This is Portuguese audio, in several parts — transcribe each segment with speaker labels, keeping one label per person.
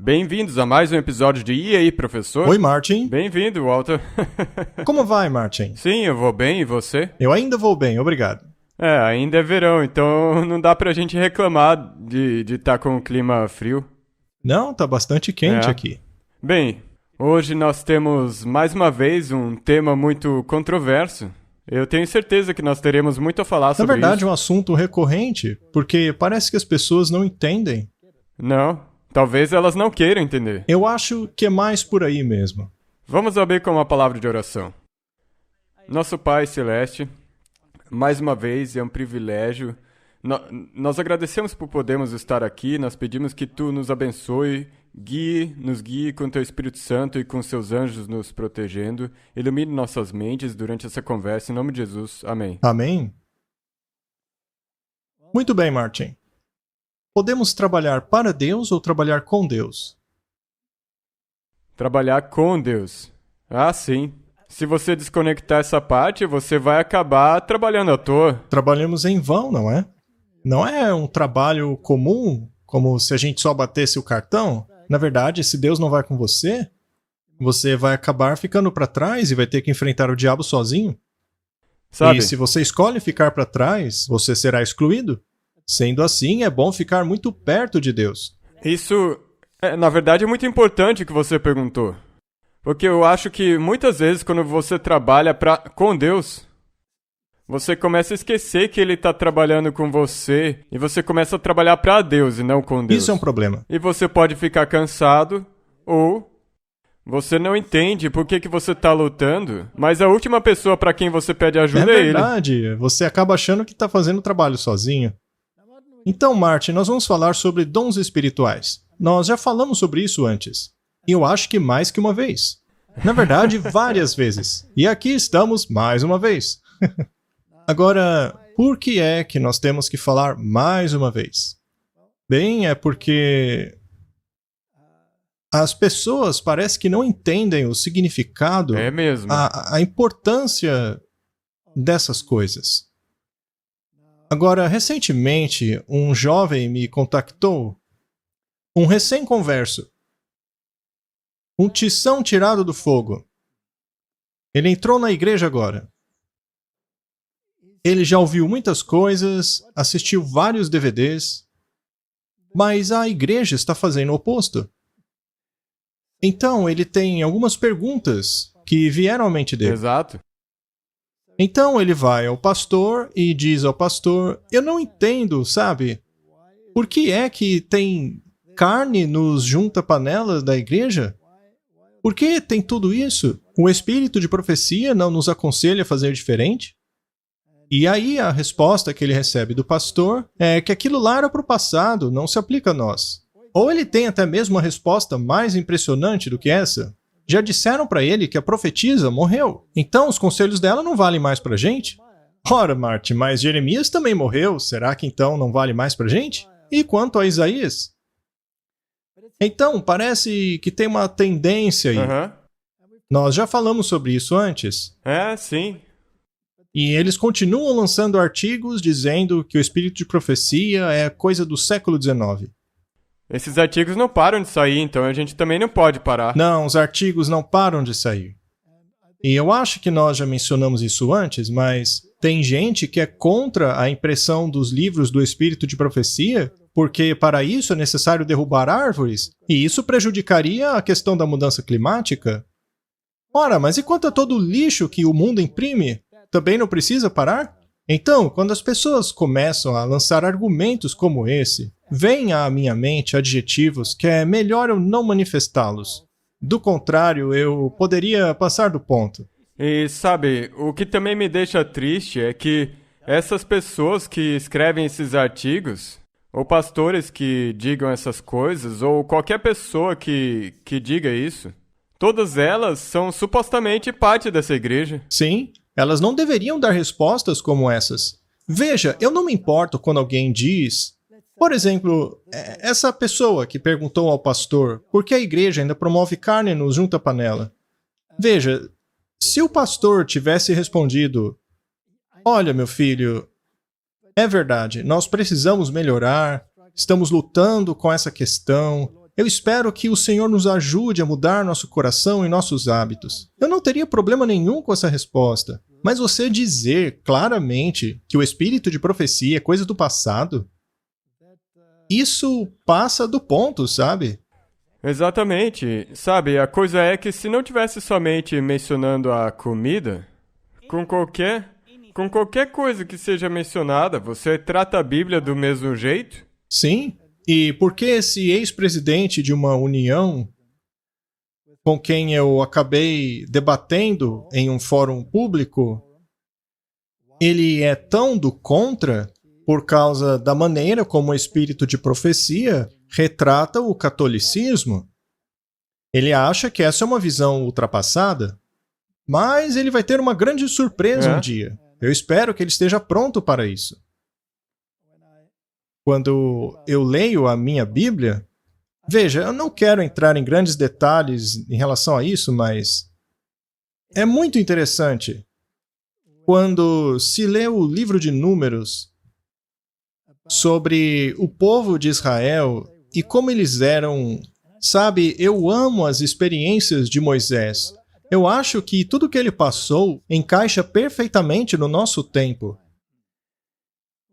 Speaker 1: Bem-vindos a mais um episódio de E aí, professor?
Speaker 2: Oi, Martin.
Speaker 1: Bem-vindo, Walter.
Speaker 2: Como vai, Martin?
Speaker 1: Sim, eu vou bem, e você?
Speaker 2: Eu ainda vou bem, obrigado.
Speaker 1: Ainda é verão, então não dá pra gente reclamar de estar com o clima frio.
Speaker 2: Não, tá bastante quente
Speaker 1: É.
Speaker 2: aqui.
Speaker 1: Bem, hoje nós temos mais uma vez um tema muito controverso. Eu tenho certeza que nós teremos muito a falar
Speaker 2: Na
Speaker 1: sobre
Speaker 2: verdade, é
Speaker 1: isso.
Speaker 2: um assunto recorrente, porque parece que as pessoas não entendem.
Speaker 1: Não, talvez elas não queiram entender.
Speaker 2: Eu acho que é mais por aí mesmo.
Speaker 1: Vamos abrir com uma palavra de oração. Nosso Pai Celeste, mais uma vez é um privilégio. Nós agradecemos por podermos estar aqui, nós pedimos que Tu nos abençoe, nos guie com Teu Espírito Santo e com Seus anjos nos protegendo. Ilumine nossas mentes durante essa conversa, em nome de Jesus. Amém.
Speaker 2: Amém? Muito bem, Martin. Podemos trabalhar para Deus ou trabalhar com Deus?
Speaker 1: Trabalhar com Deus. Ah, sim. Se você desconectar essa parte, você vai acabar trabalhando à toa.
Speaker 2: Trabalhamos em vão, não é? Não é um trabalho comum, como se a gente só batesse o cartão. Na verdade, se Deus não vai com você, você vai acabar ficando para trás e vai ter que enfrentar o diabo sozinho.
Speaker 1: Sabe?
Speaker 2: E se você escolhe ficar para trás, você será excluído. Sendo assim, é bom ficar muito perto de Deus.
Speaker 1: Isso, na verdade, é muito importante o que você perguntou. Porque eu acho que muitas vezes quando você trabalha com Deus, você começa a esquecer que Ele está trabalhando com você e você começa a trabalhar para Deus e não com Deus.
Speaker 2: Isso é um problema.
Speaker 1: E você pode ficar cansado ou você não entende por que você está lutando, mas a última pessoa para quem você pede ajuda é Ele.
Speaker 2: Verdade, você acaba achando que está fazendo o trabalho sozinho. Então, Martin, nós vamos falar sobre dons espirituais. Nós já falamos sobre isso antes. E eu acho que mais que uma vez. Na verdade, várias vezes. E aqui estamos mais uma vez. Agora, por que é que nós temos que falar mais uma vez? Bem, é porque as pessoas parece que não entendem o significado,
Speaker 1: É mesmo.
Speaker 2: a importância dessas coisas. Agora, recentemente, um jovem me contactou, um recém-converso, um tição tirado do fogo. Ele entrou na igreja agora. Ele já ouviu muitas coisas, assistiu vários DVDs, mas a igreja está fazendo o oposto. Então, ele tem algumas perguntas que vieram à mente dele.
Speaker 1: Exato.
Speaker 2: Então, ele vai ao pastor e diz ao pastor: eu não entendo, sabe? Por que é que tem carne nos junta-panelas da igreja? Por que tem tudo isso? O espírito de profecia não nos aconselha a fazer diferente? E aí a resposta que ele recebe do pastor é que aquilo lá era para o passado, não se aplica a nós. Ou ele tem até mesmo uma resposta mais impressionante do que essa. Já disseram para ele que a profetisa morreu. Então os conselhos dela não valem mais para a gente? Ora, Martin, mas Jeremias também morreu. Será que então não vale mais para a gente? E quanto a Isaías? Então, parece que tem uma tendência aí.
Speaker 1: Aham.
Speaker 2: Nós já falamos sobre isso antes.
Speaker 1: Sim.
Speaker 2: E eles continuam lançando artigos dizendo que o espírito de profecia é coisa do século XIX.
Speaker 1: Esses artigos não param de sair, então a gente também não pode parar.
Speaker 2: Não, os artigos não param de sair. E eu acho que nós já mencionamos isso antes, mas tem gente que é contra a impressão dos livros do espírito de profecia, porque para isso é necessário derrubar árvores, e isso prejudicaria a questão da mudança climática. Ora, mas e quanto a todo o lixo que o mundo imprime? Também não precisa parar? Então, quando as pessoas começam a lançar argumentos como esse, vêm à minha mente adjetivos que é melhor eu não manifestá-los. Do contrário, eu poderia passar do ponto.
Speaker 1: E sabe, o que também me deixa triste é que essas pessoas que escrevem esses artigos, ou pastores que digam essas coisas, ou qualquer pessoa que diga isso, todas elas são supostamente parte dessa igreja.
Speaker 2: Sim, elas não deveriam dar respostas como essas. Veja, eu não me importo quando alguém diz... Por exemplo, essa pessoa que perguntou ao pastor por que a igreja ainda promove carne no junta-panela. Veja, se o pastor tivesse respondido: olha, meu filho, é verdade, nós precisamos melhorar, estamos lutando com essa questão, Eu espero que o Senhor nos ajude a mudar nosso coração e nossos hábitos. Eu não teria problema nenhum com essa resposta. Mas você dizer claramente que o espírito de profecia é coisa do passado, isso passa do ponto, sabe?
Speaker 1: Exatamente. Sabe, a coisa é que se não tivesse somente mencionando a comida, com qualquer coisa que seja mencionada, você trata a Bíblia do mesmo jeito?
Speaker 2: Sim. E por que esse ex-presidente de uma união com quem eu acabei debatendo em um fórum público, ele é tão do contra por causa da maneira como o espírito de profecia retrata o catolicismo? Ele acha que essa é uma visão ultrapassada, mas ele vai ter uma grande surpresa um dia. Eu espero que ele esteja pronto para isso. Quando eu leio a minha Bíblia, veja, eu não quero entrar em grandes detalhes em relação a isso, mas é muito interessante. Quando se lê o livro de Números sobre o povo de Israel e como eles eram, sabe, eu amo as experiências de Moisés. Eu acho que tudo que ele passou encaixa perfeitamente no nosso tempo.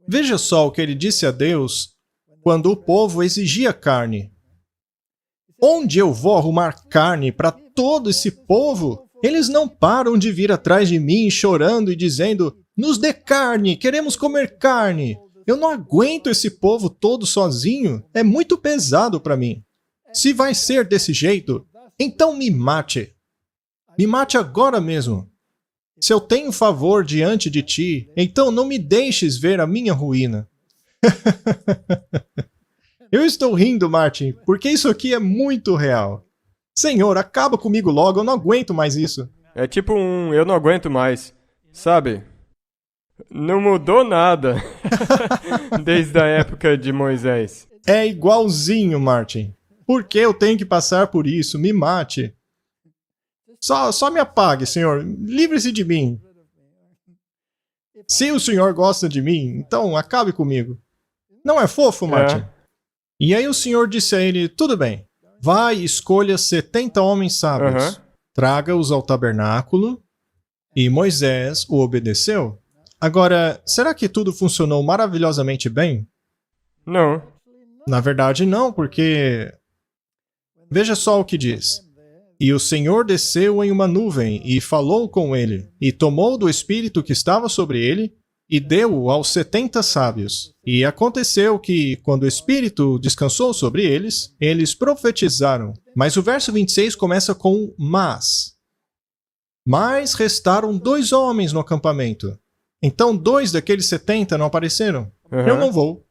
Speaker 2: Veja só o que ele disse a Deus quando o povo exigia carne. Onde eu vou arrumar carne para todo esse povo? Eles não param de vir atrás de mim chorando e dizendo: nos dê carne, queremos comer carne. Eu não aguento esse povo todo sozinho, é muito pesado para mim. Se vai ser desse jeito, então me mate. Me mate agora mesmo. Se eu tenho favor diante de ti, então não me deixes ver a minha ruína. Eu estou rindo, Martin, porque isso aqui é muito real. Senhor, acaba comigo logo, eu não aguento mais isso.
Speaker 1: É tipo eu não aguento mais, sabe? Não mudou nada desde a época de Moisés.
Speaker 2: É igualzinho, Martin. Por que eu tenho que passar por isso? Me mate. Só me apague, Senhor. Livre-se de mim. Se o Senhor gosta de mim, então acabe comigo. Não é fofo, Martin? E aí o Senhor disse a ele: tudo bem, vai e escolha 70 homens sábios. Traga-os ao tabernáculo. E Moisés o obedeceu. Agora, será que tudo funcionou maravilhosamente bem?
Speaker 1: Não.
Speaker 2: Na verdade, não, porque... Veja só o que diz. E o Senhor desceu em uma nuvem e falou com ele, e tomou do espírito que estava sobre ele, e deu-o aos 70 sábios. E aconteceu que, quando o espírito descansou sobre eles, eles profetizaram. Mas o verso 26 começa com mas. Mas restaram 2 homens no acampamento. Então 2 daqueles 70 não apareceram. Eu não vou.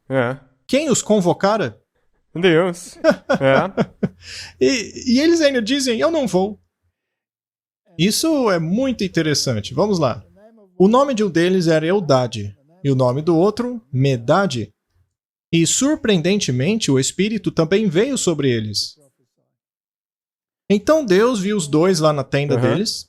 Speaker 2: Quem os convocara?
Speaker 1: Deus.
Speaker 2: E eles ainda dizem: eu não vou. Isso é muito interessante. Vamos lá. O nome de um deles era Eldade, e o nome do outro, Medade. E, surpreendentemente, o Espírito também veio sobre eles. Então Deus viu os 2 lá na tenda deles,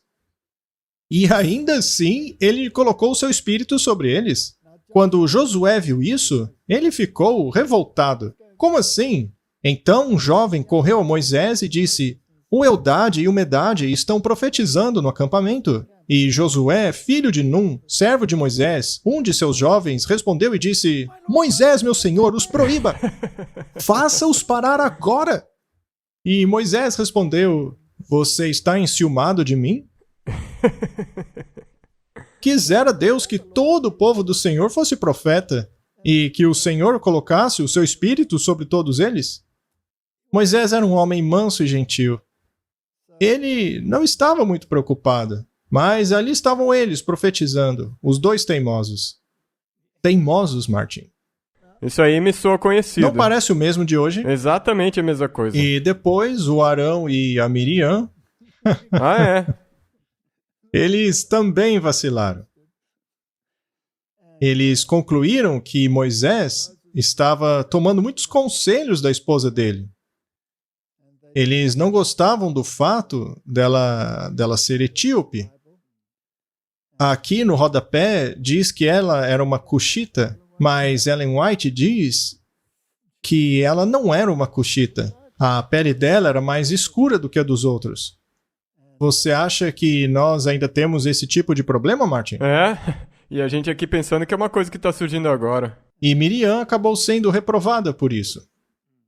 Speaker 2: e ainda assim, ele colocou o seu Espírito sobre eles. Quando Josué viu isso, ele ficou revoltado. Como assim? Então um jovem correu a Moisés e disse: o Eldade e o Medade estão profetizando no acampamento. E Josué, filho de Num, servo de Moisés, um de seus jovens, respondeu e disse: Moisés, meu senhor, os proíba! Faça-os parar agora! E Moisés respondeu: você está enciumado de mim? Quisera Deus que todo o povo do Senhor fosse profeta, e que o Senhor colocasse o seu espírito sobre todos eles? Moisés era um homem manso e gentil. Ele não estava muito preocupado, mas ali estavam eles profetizando, os 2 teimosos. Teimosos, Martin.
Speaker 1: Isso aí me soa conhecido.
Speaker 2: Não parece o mesmo de hoje?
Speaker 1: Exatamente a mesma coisa.
Speaker 2: E depois o Arão e a Miriam... Eles também vacilaram. Eles concluíram que Moisés estava tomando muitos conselhos da esposa dele. Eles não gostavam do fato dela ser etíope. Aqui no rodapé diz que ela era uma cuxita, mas Ellen White diz que ela não era uma cuxita. A pele dela era mais escura do que a dos outros. Você acha que nós ainda temos esse tipo de problema, Martin?
Speaker 1: E a gente aqui pensando que é uma coisa que está surgindo agora.
Speaker 2: E Miriam acabou sendo reprovada por isso.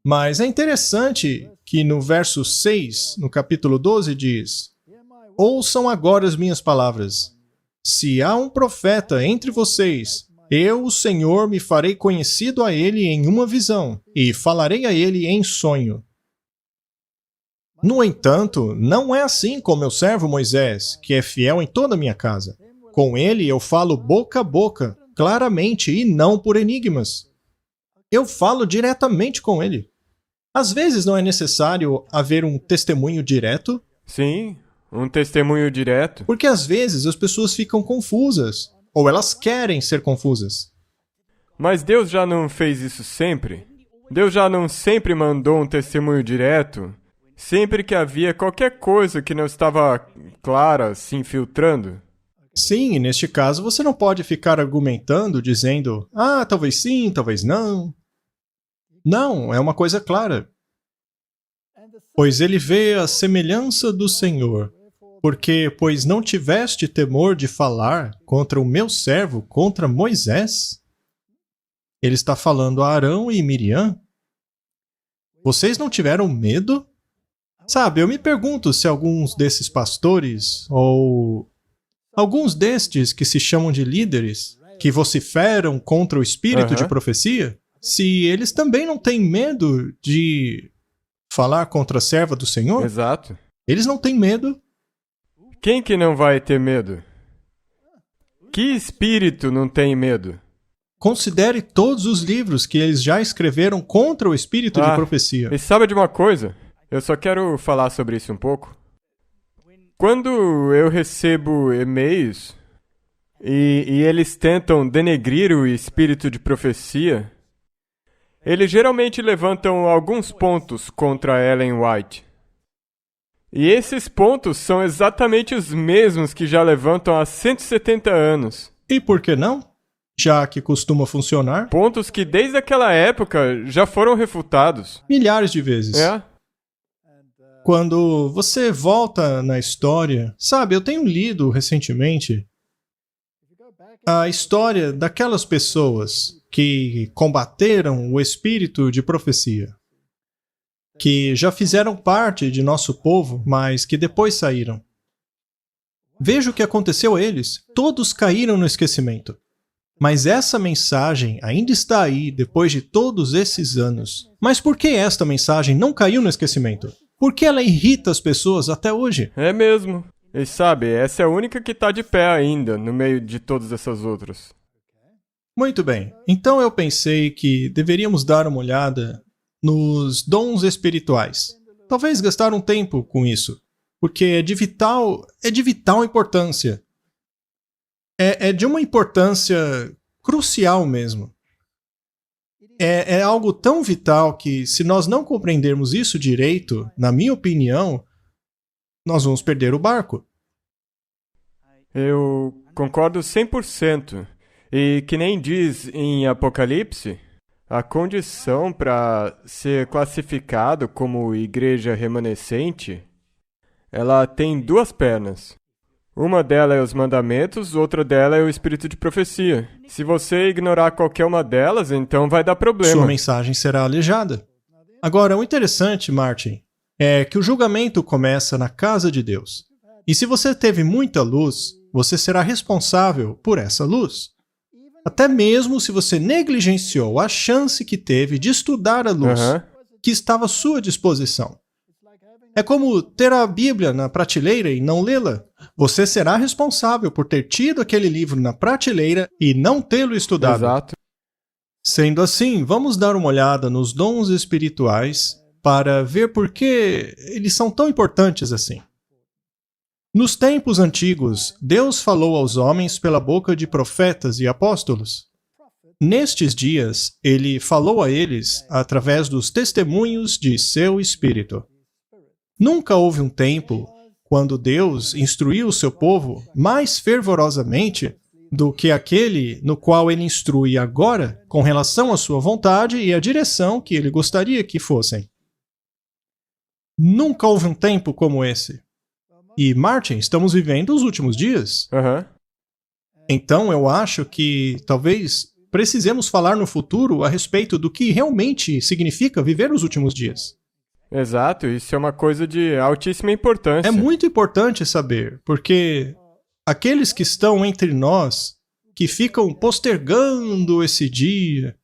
Speaker 2: Mas é interessante que no verso 6, no capítulo 12, diz: ouçam agora as minhas palavras. Se há um profeta entre vocês, eu, o Senhor, me farei conhecido a ele em uma visão, e falarei a ele em sonho. No entanto, não é assim com meu servo Moisés, que é fiel em toda a minha casa. Com ele eu falo boca a boca, claramente e não por enigmas. Eu falo diretamente com ele. Às vezes não é necessário haver um testemunho direto.
Speaker 1: Sim, um testemunho direto.
Speaker 2: Porque às vezes as pessoas ficam confusas, ou elas querem ser confusas.
Speaker 1: Mas Deus já não fez isso sempre? Deus já não sempre mandou um testemunho direto? Sempre que havia qualquer coisa que não estava clara, se infiltrando?
Speaker 2: Sim, e neste caso você não pode ficar argumentando, dizendo, talvez sim, talvez não. Não, é uma coisa clara. Pois ele vê a semelhança do Senhor, pois não tiveste temor de falar contra o meu servo, contra Moisés? Ele está falando a Arão e Miriam. Vocês não tiveram medo? Sabe, eu me pergunto se alguns desses pastores, ou alguns destes que se chamam de líderes, que vociferam contra o espírito de profecia, se eles também não têm medo de falar contra a serva do Senhor?
Speaker 1: Exato.
Speaker 2: Eles não têm medo.
Speaker 1: Quem que não vai ter medo? Que espírito não tem medo?
Speaker 2: Considere todos os livros que eles já escreveram contra o espírito de profecia.
Speaker 1: E sabe de uma coisa? Eu só quero falar sobre isso um pouco. Quando eu recebo e-mails e eles tentam denegrir o espírito de profecia, eles geralmente levantam alguns pontos contra Ellen White. E esses pontos são exatamente os mesmos que já levantam há 170 anos.
Speaker 2: E por que não? Já que costuma funcionar.
Speaker 1: Pontos que desde aquela época já foram refutados.
Speaker 2: Milhares de vezes. Quando você volta na história, sabe, eu tenho lido recentemente a história daquelas pessoas que combateram o espírito de profecia, que já fizeram parte de nosso povo, mas que depois saíram. Veja o que aconteceu a eles. Todos caíram no esquecimento. Mas essa mensagem ainda está aí depois de todos esses anos. Mas por que esta mensagem não caiu no esquecimento? Por que ela irrita as pessoas até hoje?
Speaker 1: É mesmo. E sabe, essa é a única que está de pé ainda, no meio de todas essas outras.
Speaker 2: Muito bem. Então eu pensei que deveríamos dar uma olhada nos dons espirituais. Talvez gastar um tempo com isso, porque é de vital importância. É de uma importância crucial mesmo. É algo tão vital que, se nós não compreendermos isso direito, na minha opinião, nós vamos perder o barco.
Speaker 1: Eu concordo 100%. E que nem diz em Apocalipse, a condição para ser classificado como igreja remanescente, ela tem duas pernas. Uma delas é os mandamentos, outra delas é o espírito de profecia. Se você ignorar qualquer uma delas, então vai dar problema.
Speaker 2: Sua mensagem será aleijada. Agora, o interessante, Martin, é que o julgamento começa na casa de Deus. E se você teve muita luz, você será responsável por essa luz. Até mesmo se você negligenciou a chance que teve de estudar a luz que estava à sua disposição. É como ter a Bíblia na prateleira e não lê-la. Você será responsável por ter tido aquele livro na prateleira e não tê-lo estudado.
Speaker 1: Exato.
Speaker 2: Sendo assim, vamos dar uma olhada nos dons espirituais para ver por que eles são tão importantes assim. Nos tempos antigos, Deus falou aos homens pela boca de profetas e apóstolos. Nestes dias, Ele falou a eles através dos testemunhos de seu Espírito. Nunca houve um tempo quando Deus instruiu o seu povo mais fervorosamente do que aquele no qual Ele instrui agora com relação à sua vontade e à direção que Ele gostaria que fossem. Nunca houve um tempo como esse. E, Martin, estamos vivendo os últimos dias.
Speaker 1: Aham.
Speaker 2: Então, eu acho que talvez precisemos falar no futuro a respeito do que realmente significa viver os últimos dias.
Speaker 1: Exato, isso é uma coisa de altíssima importância.
Speaker 2: É muito importante saber, porque aqueles que estão entre nós, que ficam postergando esse dia,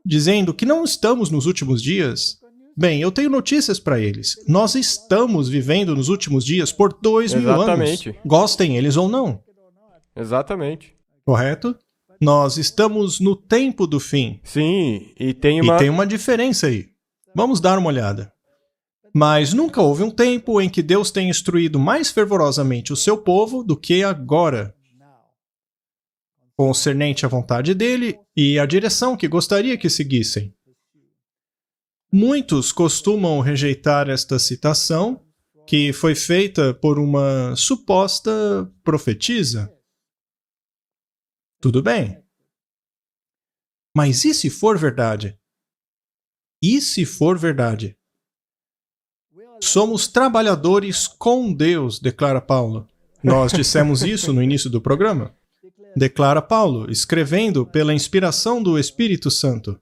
Speaker 2: dizendo que não estamos nos últimos dias, bem, eu tenho notícias para eles. Nós estamos vivendo nos últimos dias por 2.000
Speaker 1: Exatamente.
Speaker 2: anos. Gostem eles ou não.
Speaker 1: Exatamente.
Speaker 2: Correto? Nós estamos no tempo do fim.
Speaker 1: Sim, e tem
Speaker 2: E tem uma diferença aí. Vamos dar uma olhada. Mas nunca houve um tempo em que Deus tenha instruído mais fervorosamente o seu povo do que agora, concernente à vontade dele e à direção que gostaria que seguissem. Muitos costumam rejeitar esta citação, que foi feita por uma suposta profetisa. Tudo bem. Mas e se for verdade? E se for verdade? Somos trabalhadores com Deus, declara Paulo. Nós dissemos isso no início do programa. Declara Paulo, escrevendo pela inspiração do Espírito Santo.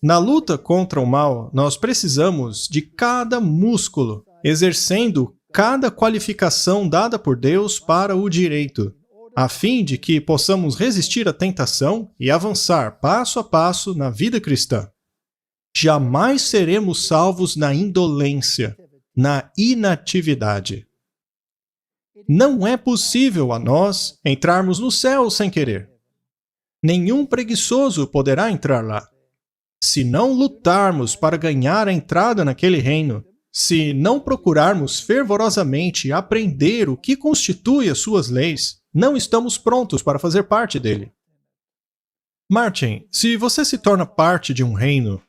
Speaker 2: Na luta contra o mal, nós precisamos de cada músculo, exercendo cada qualificação dada por Deus para o direito, a fim de que possamos resistir à tentação e avançar passo a passo na vida cristã. Jamais seremos salvos na indolência, na inatividade. Não é possível a nós entrarmos no céu sem querer. Nenhum preguiçoso poderá entrar lá. Se não lutarmos para ganhar a entrada naquele reino, se não procurarmos fervorosamente aprender o que constitui as suas leis, não estamos prontos para fazer parte dele. Martin, se você se torna parte de um reino,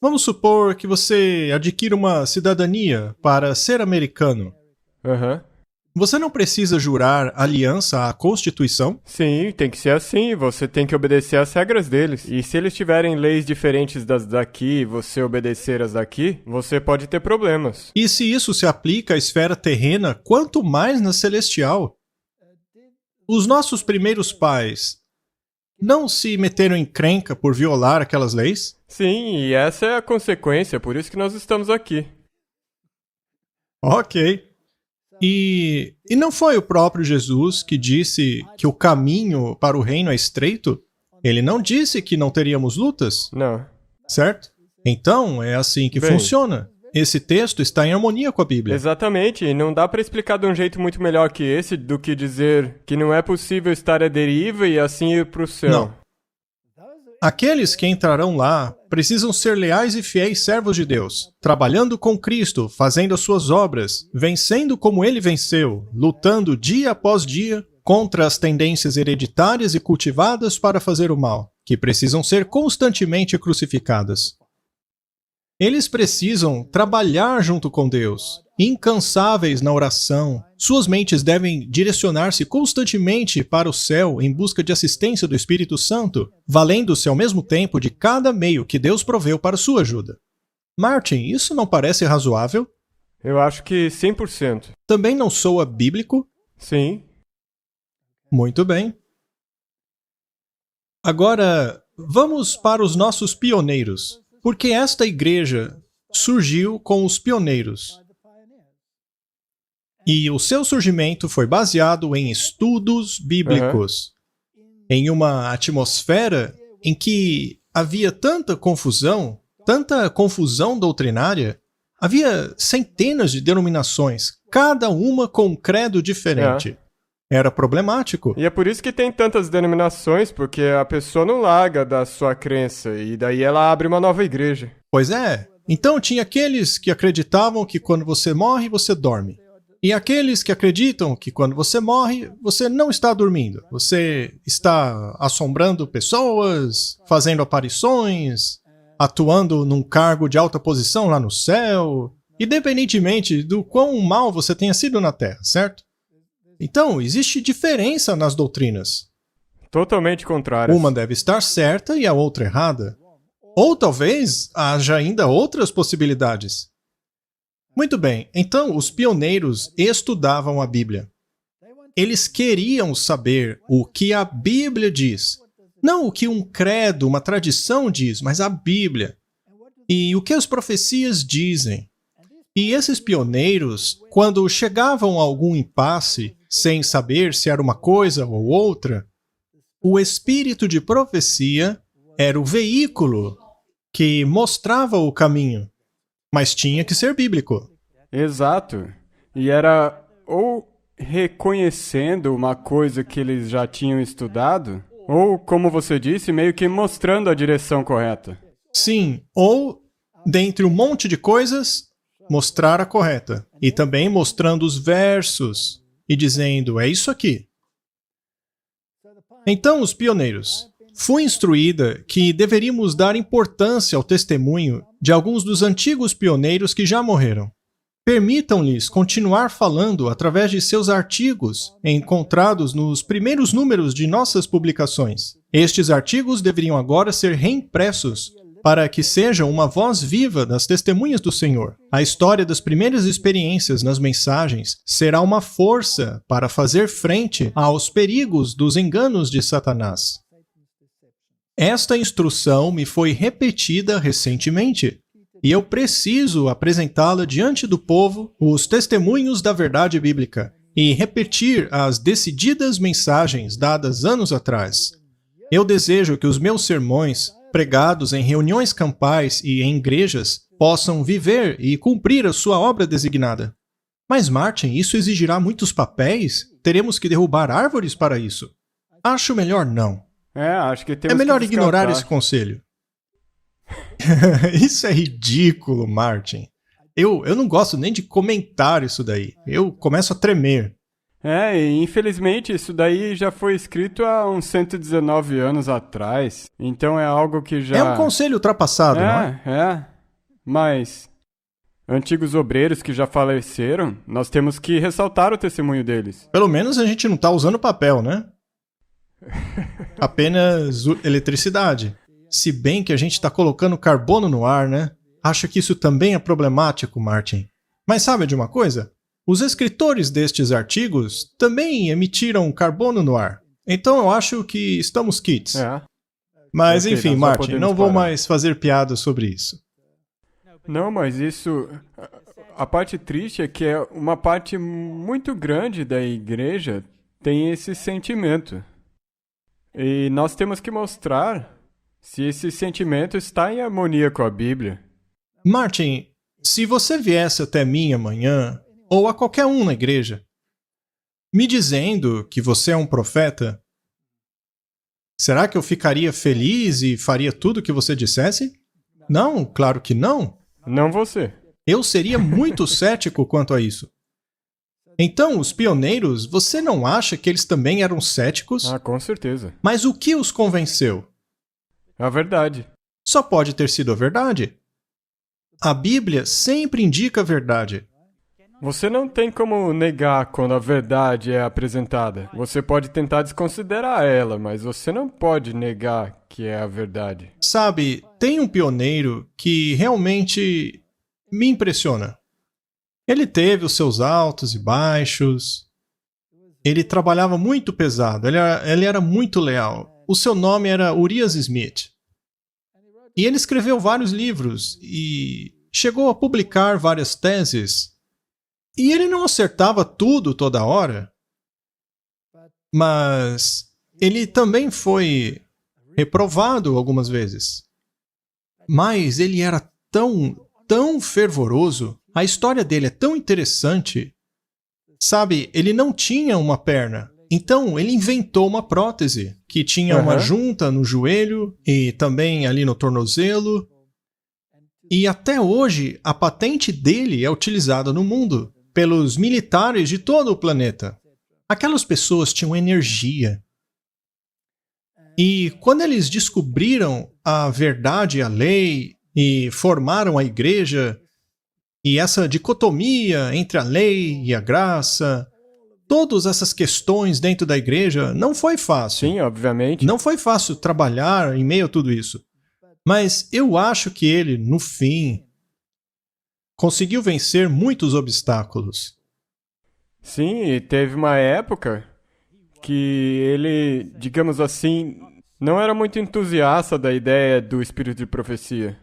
Speaker 2: vamos supor que você adquira uma cidadania para ser americano.
Speaker 1: Aham.
Speaker 2: Você não precisa jurar aliança à Constituição?
Speaker 1: Sim, tem que ser assim, você tem que obedecer às regras deles. E se eles tiverem leis diferentes das daqui e você obedecer as daqui, você pode ter problemas.
Speaker 2: E se isso se aplica à esfera terrena, quanto mais na celestial? Os nossos primeiros pais não se meteram em encrenca por violar aquelas leis?
Speaker 1: Sim, e essa é a consequência, por isso que nós estamos aqui.
Speaker 2: Ok. E não foi o próprio Jesus que disse que o caminho para o reino é estreito? Ele não disse que não teríamos lutas,
Speaker 1: Não.
Speaker 2: certo? Então, é assim que
Speaker 1: Bem,
Speaker 2: funciona. Esse texto está em harmonia com a Bíblia.
Speaker 1: Exatamente, e não dá pra explicar de um jeito muito melhor que esse do que dizer que não é possível estar à deriva e assim ir pro céu.
Speaker 2: Não. Aqueles que entrarão lá precisam ser leais e fiéis servos de Deus, trabalhando com Cristo, fazendo as suas obras, vencendo como ele venceu, lutando dia após dia contra as tendências hereditárias e cultivadas para fazer o mal, que precisam ser constantemente crucificadas. Eles precisam trabalhar junto com Deus, incansáveis na oração. Suas mentes devem direcionar-se constantemente para o céu em busca de assistência do Espírito Santo, valendo-se ao mesmo tempo de cada meio que Deus proveu para sua ajuda. Martin, isso não parece razoável?
Speaker 1: Eu acho que 100%.
Speaker 2: Também não soa bíblico?
Speaker 1: Sim.
Speaker 2: Muito bem. Agora, vamos para os nossos pioneiros. Porque esta igreja surgiu com os pioneiros. E o seu surgimento foi baseado em estudos bíblicos. Em uma atmosfera em que havia tanta confusão doutrinária, havia centenas de denominações, cada uma com um credo diferente. Era problemático.
Speaker 1: E é por isso que tem tantas denominações, porque a pessoa não larga da sua crença, e daí ela abre uma nova igreja.
Speaker 2: Pois é. Então tinha aqueles que acreditavam que quando você morre, você dorme. E aqueles que acreditam que quando você morre, você não está dormindo. Você está assombrando pessoas, fazendo aparições, atuando num cargo de alta posição lá no céu, independentemente do quão mal você tenha sido na Terra, certo? Então, existe diferença nas doutrinas.
Speaker 1: Totalmente contrárias.
Speaker 2: Uma deve estar certa e a outra errada. Ou talvez haja ainda outras possibilidades. Muito bem, então os pioneiros estudavam a Bíblia. Eles queriam saber o que a Bíblia diz. Não o que um credo, uma tradição diz, mas a Bíblia. E o que as profecias dizem. E esses pioneiros, quando chegavam a algum impasse, sem saber se era uma coisa ou outra, o espírito de profecia era o veículo que mostrava o caminho, mas tinha que ser bíblico.
Speaker 1: Exato. E era ou reconhecendo uma coisa que eles já tinham estudado, ou, como você disse, meio que mostrando a direção correta.
Speaker 2: Sim, ou, dentre um monte de coisas, mostrar a correta. E também mostrando os versos e dizendo, é isso aqui. Então, os pioneiros. Fui instruída que deveríamos dar importância ao testemunho de alguns dos antigos pioneiros que já morreram. Permitam-lhes continuar falando através de seus artigos encontrados nos primeiros números de nossas publicações. Estes artigos deveriam agora ser reimpressos para que sejam uma voz viva das testemunhas do Senhor. A história das primeiras experiências nas mensagens será uma força para fazer frente aos perigos dos enganos de Satanás. Esta instrução me foi repetida recentemente, e eu preciso apresentá-la diante do povo, os testemunhos da verdade bíblica, e repetir as decididas mensagens dadas anos atrás. Eu desejo que os meus sermões, pregados em reuniões campais e em igrejas, possam viver e cumprir a sua obra designada. Mas, Martin, isso exigirá muitos papéis? Teremos que derrubar árvores para isso? Acho melhor não.
Speaker 1: Acho que temos
Speaker 2: É melhor
Speaker 1: que
Speaker 2: ignorar
Speaker 1: descartar.
Speaker 2: esse conselho. Isso é ridículo, Martin. Eu não gosto nem de comentar isso daí. Eu começo a tremer.
Speaker 1: E infelizmente isso daí já foi escrito há uns 119 anos atrás. Então é algo que já...
Speaker 2: É um conselho ultrapassado, não é?
Speaker 1: Mas antigos obreiros que já faleceram, nós temos que ressaltar o testemunho deles.
Speaker 2: Pelo menos a gente não tá usando papel, né? Apenas eletricidade. Se bem que a gente está colocando carbono no ar, né? Acho que isso também é problemático, Martin. Mas sabe de uma coisa? Os escritores destes artigos também emitiram carbono no ar. Então eu acho que estamos quites. Mas
Speaker 1: Ok,
Speaker 2: enfim,
Speaker 1: nós só
Speaker 2: Martin,
Speaker 1: podemos
Speaker 2: não vou
Speaker 1: parar.
Speaker 2: mais fazer piadas sobre isso.
Speaker 1: Não, mas isso... A parte triste é que é uma parte muito grande da igreja tem esse sentimento. E nós temos que mostrar se esse sentimento está em harmonia com a Bíblia.
Speaker 2: Martin, se você viesse até mim amanhã, ou a qualquer um na igreja, me dizendo que você é um profeta, será que eu ficaria feliz e faria tudo o que você dissesse? Não, claro que não.
Speaker 1: Não você.
Speaker 2: Eu seria muito cético quanto a isso. Então, os pioneiros, você não acha que eles também eram céticos?
Speaker 1: Com certeza.
Speaker 2: Mas o que os convenceu?
Speaker 1: É a verdade.
Speaker 2: Só pode ter sido a verdade. A Bíblia sempre indica a verdade.
Speaker 1: Você não tem como negar quando a verdade é apresentada. Você pode tentar desconsiderar ela, mas você não pode negar que é a verdade.
Speaker 2: Sabe, tem um pioneiro que realmente me impressiona. Ele teve os seus altos e baixos. Ele trabalhava muito pesado. Ele era muito leal. O seu nome era Urias Smith. E ele escreveu vários livros e chegou a publicar várias teses. E ele não acertava tudo toda hora. Mas ele também foi reprovado algumas vezes. Mas ele era tão fervoroso. A história dele é tão interessante. Sabe, ele não tinha uma perna. Então, ele inventou uma prótese que tinha uma junta no joelho e também ali no tornozelo. E até hoje, a patente dele é utilizada no mundo pelos militares de todo o planeta. Aquelas pessoas tinham energia. E quando eles descobriram a verdade e a lei e formaram a igreja, e essa dicotomia entre a lei e a graça, todas essas questões dentro da igreja, não foi fácil.
Speaker 1: Sim, obviamente.
Speaker 2: Não foi fácil trabalhar em meio a tudo isso. Mas eu acho que ele, no fim, conseguiu vencer muitos obstáculos.
Speaker 1: Sim, e teve uma época que ele, digamos assim, não era muito entusiasta da ideia do espírito de profecia.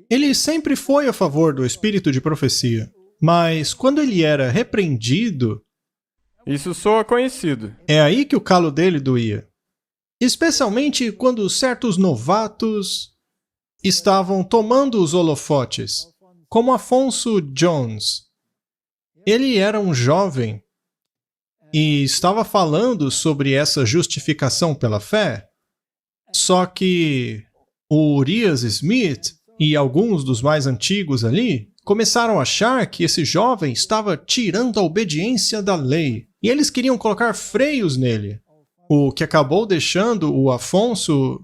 Speaker 2: Ele sempre foi a favor do espírito de profecia, mas quando ele era repreendido,
Speaker 1: Isso soa conhecido.
Speaker 2: é aí que o calo dele doía. Especialmente quando certos novatos estavam tomando os holofotes, como Afonso Jones. Ele era um jovem e estava falando sobre essa justificação pela fé, só que o Urias Smith e alguns dos mais antigos ali começaram a achar que esse jovem estava tirando a obediência da lei e eles queriam colocar freios nele, o que acabou deixando o Afonso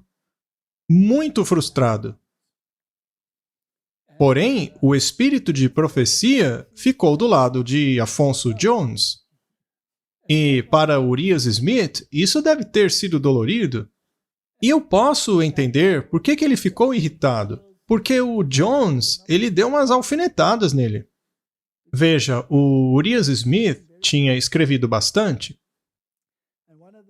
Speaker 2: muito frustrado. Porém, o espírito de profecia ficou do lado de Afonso Jones. E para Urias Smith, isso deve ter sido dolorido. E eu posso entender por que ele ficou irritado. Porque o Jones, ele deu umas alfinetadas nele. Veja, o Urias Smith tinha escrevido bastante.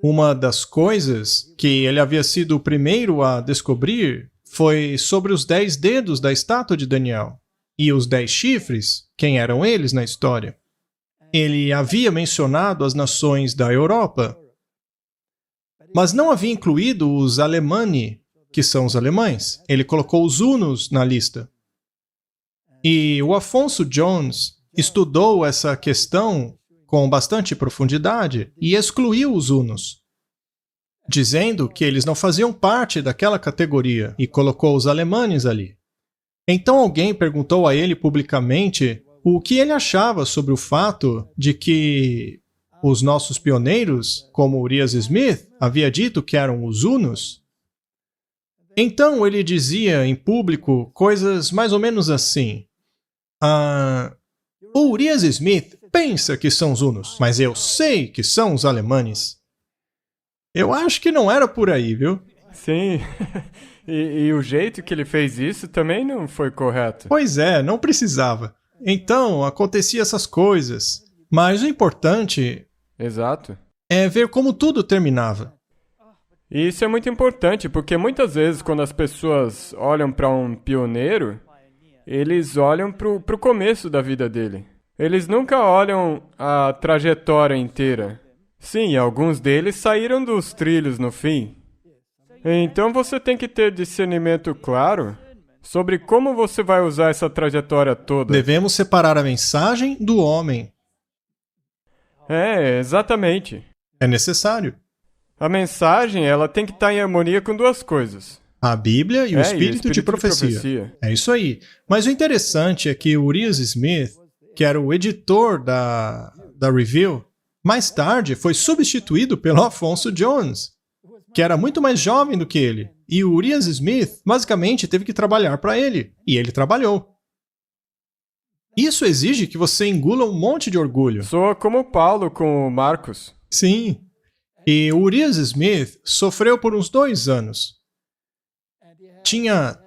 Speaker 2: Uma das coisas que ele havia sido o primeiro a descobrir foi sobre os 10 dedos da estátua de Daniel. E os 10 chifres, quem eram eles na história? Ele havia mencionado as nações da Europa, mas não havia incluído os Alemanni, que são os alemães. Ele colocou os hunos na lista. E o Afonso Jones estudou essa questão com bastante profundidade e excluiu os hunos, dizendo que eles não faziam parte daquela categoria e colocou os alemanes ali. Então alguém perguntou a ele publicamente o que ele achava sobre o fato de que os nossos pioneiros, como Urias Smith, havia dito que eram os hunos. Então ele dizia em público coisas mais ou menos assim. O Urias Smith pensa que são os hunos, mas eu sei que são os alemanes. Eu acho que não era por aí, viu?
Speaker 1: Sim, e o jeito que ele fez isso também não foi correto.
Speaker 2: Pois é, não precisava. Então, acontecia essas coisas. Mas o importante
Speaker 1: Exato.
Speaker 2: é ver como tudo terminava.
Speaker 1: E isso é muito importante, porque muitas vezes quando as pessoas olham para um pioneiro, eles olham para o começo da vida dele. Eles nunca olham a trajetória inteira. Sim, alguns deles saíram dos trilhos no fim. Então você tem que ter discernimento claro sobre como você vai usar essa trajetória toda.
Speaker 2: Devemos separar a mensagem do homem.
Speaker 1: É, exatamente.
Speaker 2: É necessário.
Speaker 1: A mensagem, ela tem que estar em harmonia com duas coisas.
Speaker 2: A Bíblia e o espírito de profecia. É isso aí. Mas o interessante é que o Urias Smith, que era o editor da Review, mais tarde foi substituído pelo Afonso Jones, que era muito mais jovem do que ele. E o Urias Smith, basicamente, teve que trabalhar para ele. E ele trabalhou. Isso exige que você engula um monte de orgulho.
Speaker 1: Soa como Paulo com o Marcos.
Speaker 2: Sim. E o Urias Smith sofreu por uns 2 anos. Tinha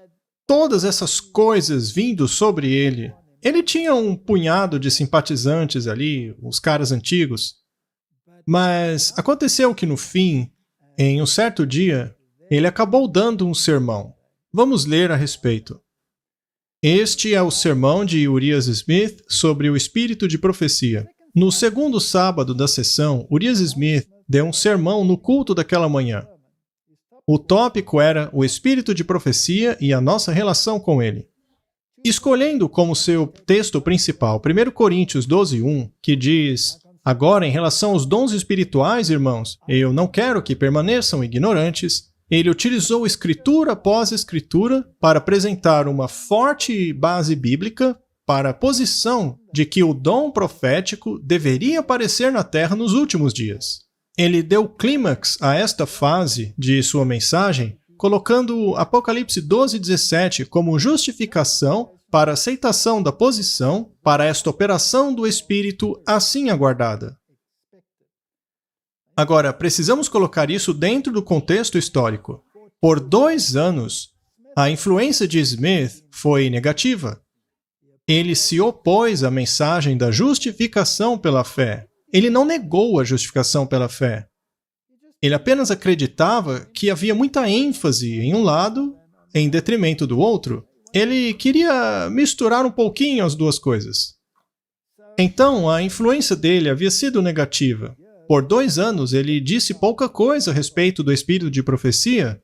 Speaker 2: todas essas coisas vindo sobre ele. Ele tinha um punhado de simpatizantes ali, os caras antigos. Mas aconteceu que no fim, em um certo dia, ele acabou dando um sermão. Vamos ler a respeito. Este é o sermão de Urias Smith sobre o espírito de profecia. No segundo sábado da sessão, Urias Smith deu um sermão no culto daquela manhã. O tópico era o espírito de profecia e a nossa relação com ele. Escolhendo como seu texto principal 1 Coríntios 12:1, que diz: agora, em relação aos dons espirituais, irmãos, eu não quero que permaneçam ignorantes. Ele utilizou escritura após escritura para apresentar uma forte base bíblica para a posição de que o dom profético deveria aparecer na Terra nos últimos dias. Ele deu clímax a esta fase de sua mensagem, colocando Apocalipse 12:17 como justificação para a aceitação da posição para esta operação do Espírito assim aguardada. Agora, precisamos colocar isso dentro do contexto histórico. Por 2 anos, a influência de Smith foi negativa. Ele se opôs à mensagem da justificação pela fé. Ele não negou a justificação pela fé. Ele apenas acreditava que havia muita ênfase em um lado em detrimento do outro. Ele queria misturar um pouquinho as duas coisas. Então, a influência dele havia sido negativa. Por 2 anos, ele disse pouca coisa a respeito do espírito de profecia,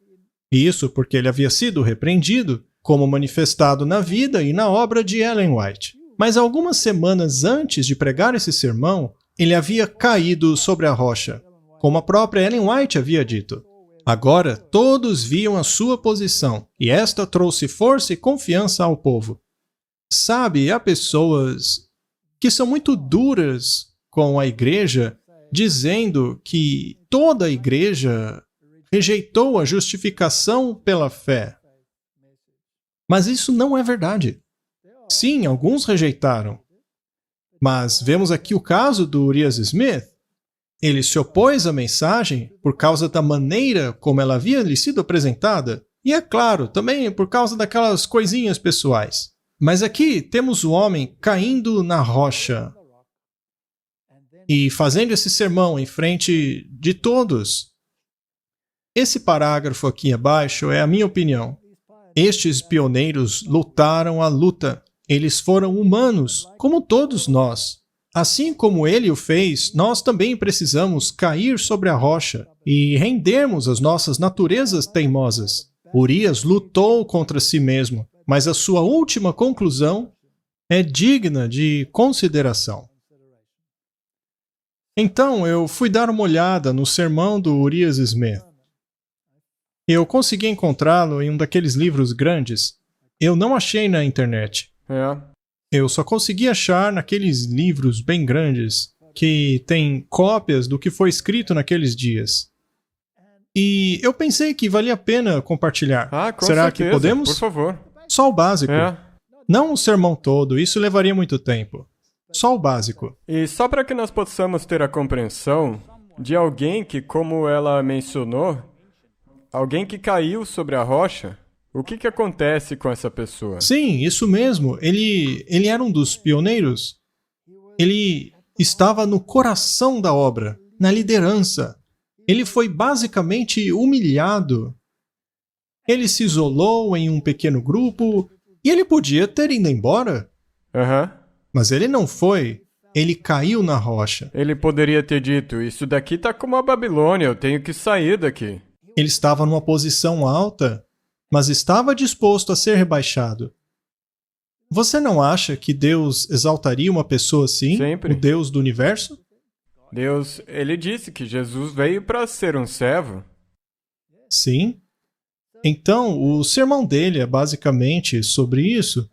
Speaker 2: e isso porque ele havia sido repreendido, como manifestado na vida e na obra de Ellen White. Mas algumas semanas antes de pregar esse sermão, ele havia caído sobre a rocha, como a própria Ellen White havia dito. Agora, todos viam a sua posição, e esta trouxe força e confiança ao povo. Sabe, há pessoas que são muito duras com a igreja, dizendo que toda a igreja rejeitou a justificação pela fé. Mas isso não é verdade. Sim, alguns rejeitaram. Mas vemos aqui o caso do Urias Smith. Ele se opôs à mensagem por causa da maneira como ela havia lhe sido apresentada. E é claro, também por causa daquelas coisinhas pessoais. Mas aqui temos o homem caindo na rocha e fazendo esse sermão em frente de todos. Esse parágrafo aqui abaixo é a minha opinião. Estes pioneiros lutaram a luta. Eles foram humanos, como todos nós. Assim como ele o fez, nós também precisamos cair sobre a rocha e rendermos as nossas naturezas teimosas. Urias lutou contra si mesmo, mas a sua última conclusão é digna de consideração. Então, eu fui dar uma olhada no sermão do Urias Smith. Eu consegui encontrá-lo em um daqueles livros grandes. Eu não achei na internet. Eu só consegui achar naqueles livros bem grandes, que têm cópias do que foi escrito naqueles dias. E eu pensei que valia a pena compartilhar.
Speaker 1: Com
Speaker 2: Será
Speaker 1: certeza,
Speaker 2: que podemos?
Speaker 1: por favor.
Speaker 2: Só o básico. Não o sermão todo, isso levaria muito tempo. Só o básico.
Speaker 1: E só para que nós possamos ter a compreensão de alguém que, como ela mencionou, alguém que caiu sobre a rocha, o que acontece com essa pessoa?
Speaker 2: Sim, isso mesmo. Ele era um dos pioneiros. Ele estava no coração da obra, na liderança. Ele foi basicamente humilhado. Ele se isolou em um pequeno grupo e ele podia ter ido embora. Mas ele não foi. Ele caiu na rocha.
Speaker 1: Ele poderia ter dito, isso daqui tá como a Babilônia, eu tenho que sair daqui.
Speaker 2: Ele estava numa posição alta, mas estava disposto a ser rebaixado. Você não acha que Deus exaltaria uma pessoa assim?
Speaker 1: Sempre.
Speaker 2: O Deus do universo?
Speaker 1: Deus, ele disse que Jesus veio para ser um servo.
Speaker 2: Sim. Então, o sermão dele é basicamente sobre isso.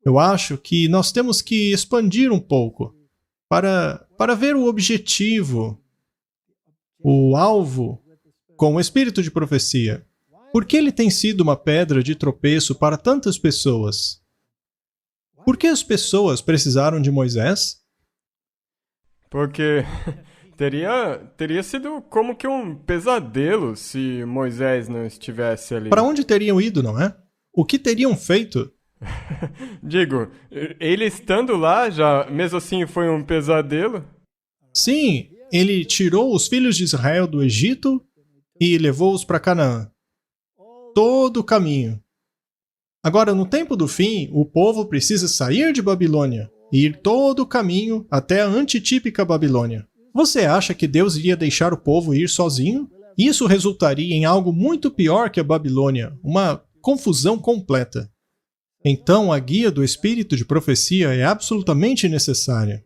Speaker 2: Eu acho que nós temos que expandir um pouco para ver o objetivo, o alvo, com o espírito de profecia. Por que ele tem sido uma pedra de tropeço para tantas pessoas? Por que as pessoas precisaram de Moisés?
Speaker 1: Porque teria sido como que um pesadelo se Moisés não estivesse ali.
Speaker 2: Para onde teriam ido, não é? O que teriam feito?
Speaker 1: Digo, ele estando lá, já mesmo assim foi um pesadelo?
Speaker 2: Sim, ele tirou os filhos de Israel do Egito e levou-os para Canaã. Todo o caminho. Agora, no tempo do fim, o povo precisa sair de Babilônia e ir todo o caminho até a antitípica Babilônia. Você acha que Deus iria deixar o povo ir sozinho? Isso resultaria em algo muito pior que a Babilônia, uma confusão completa. Então, a guia do espírito de profecia é absolutamente necessária.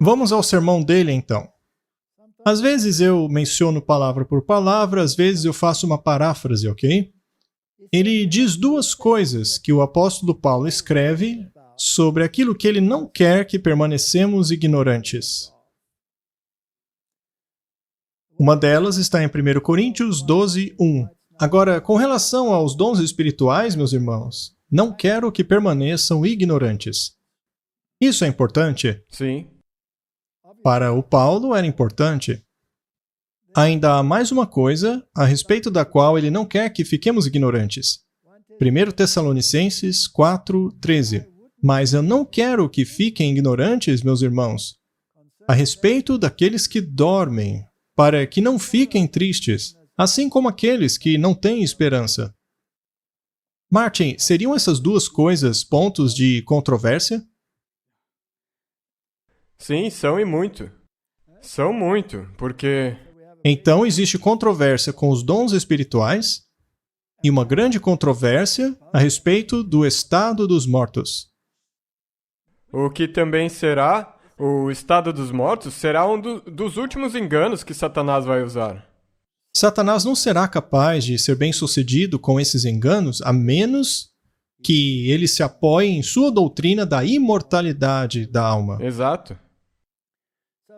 Speaker 2: Vamos ao sermão dele, então. Às vezes eu menciono palavra por palavra, às vezes eu faço uma paráfrase, ok? Ele diz 2 coisas que o apóstolo Paulo escreve sobre aquilo que ele não quer que permanecemos ignorantes. Uma delas está em 1 Coríntios 12, 1. Agora, com relação aos dons espirituais, meus irmãos, não quero que permaneçam ignorantes. Isso é importante?
Speaker 1: Sim.
Speaker 2: Para o Paulo era importante. Ainda há mais uma coisa a respeito da qual ele não quer que fiquemos ignorantes. 1 Tessalonicenses 4, 13. Mas eu não quero que fiquem ignorantes, meus irmãos, a respeito daqueles que dormem, para que não fiquem tristes, assim como aqueles que não têm esperança. Martin, seriam essas duas coisas pontos de controvérsia?
Speaker 1: Sim, são e muito. São muito, porque...
Speaker 2: Então existe controvérsia com os dons espirituais e uma grande controvérsia a respeito do estado dos mortos.
Speaker 1: O que também será, o estado dos mortos, será um dos últimos enganos que Satanás vai usar.
Speaker 2: Satanás não será capaz de ser bem-sucedido com esses enganos a menos que ele se apoie em sua doutrina da imortalidade da alma.
Speaker 1: Exato.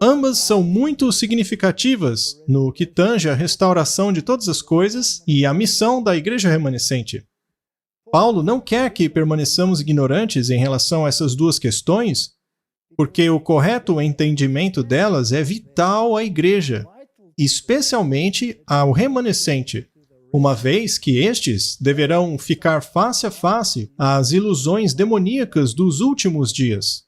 Speaker 2: Ambas são muito significativas no que tange a restauração de todas as coisas e a missão da igreja remanescente. Paulo não quer que permaneçamos ignorantes em relação a essas duas questões, porque o correto entendimento delas é vital à igreja, especialmente ao remanescente, uma vez que estes deverão ficar face a face às ilusões demoníacas dos últimos dias.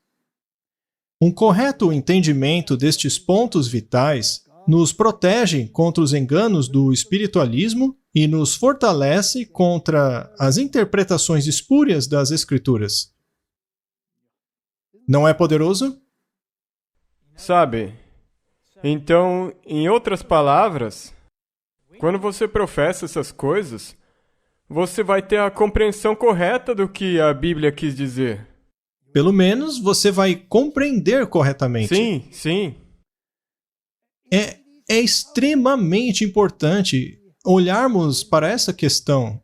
Speaker 2: Um correto entendimento destes pontos vitais nos protege contra os enganos do espiritualismo e nos fortalece contra as interpretações espúrias das Escrituras. Não é poderoso?
Speaker 1: Sabe, então, em outras palavras, quando você professa essas coisas, você vai ter a compreensão correta do que a Bíblia quis dizer.
Speaker 2: Pelo menos você vai compreender corretamente.
Speaker 1: Sim, sim.
Speaker 2: É extremamente importante olharmos para essa questão.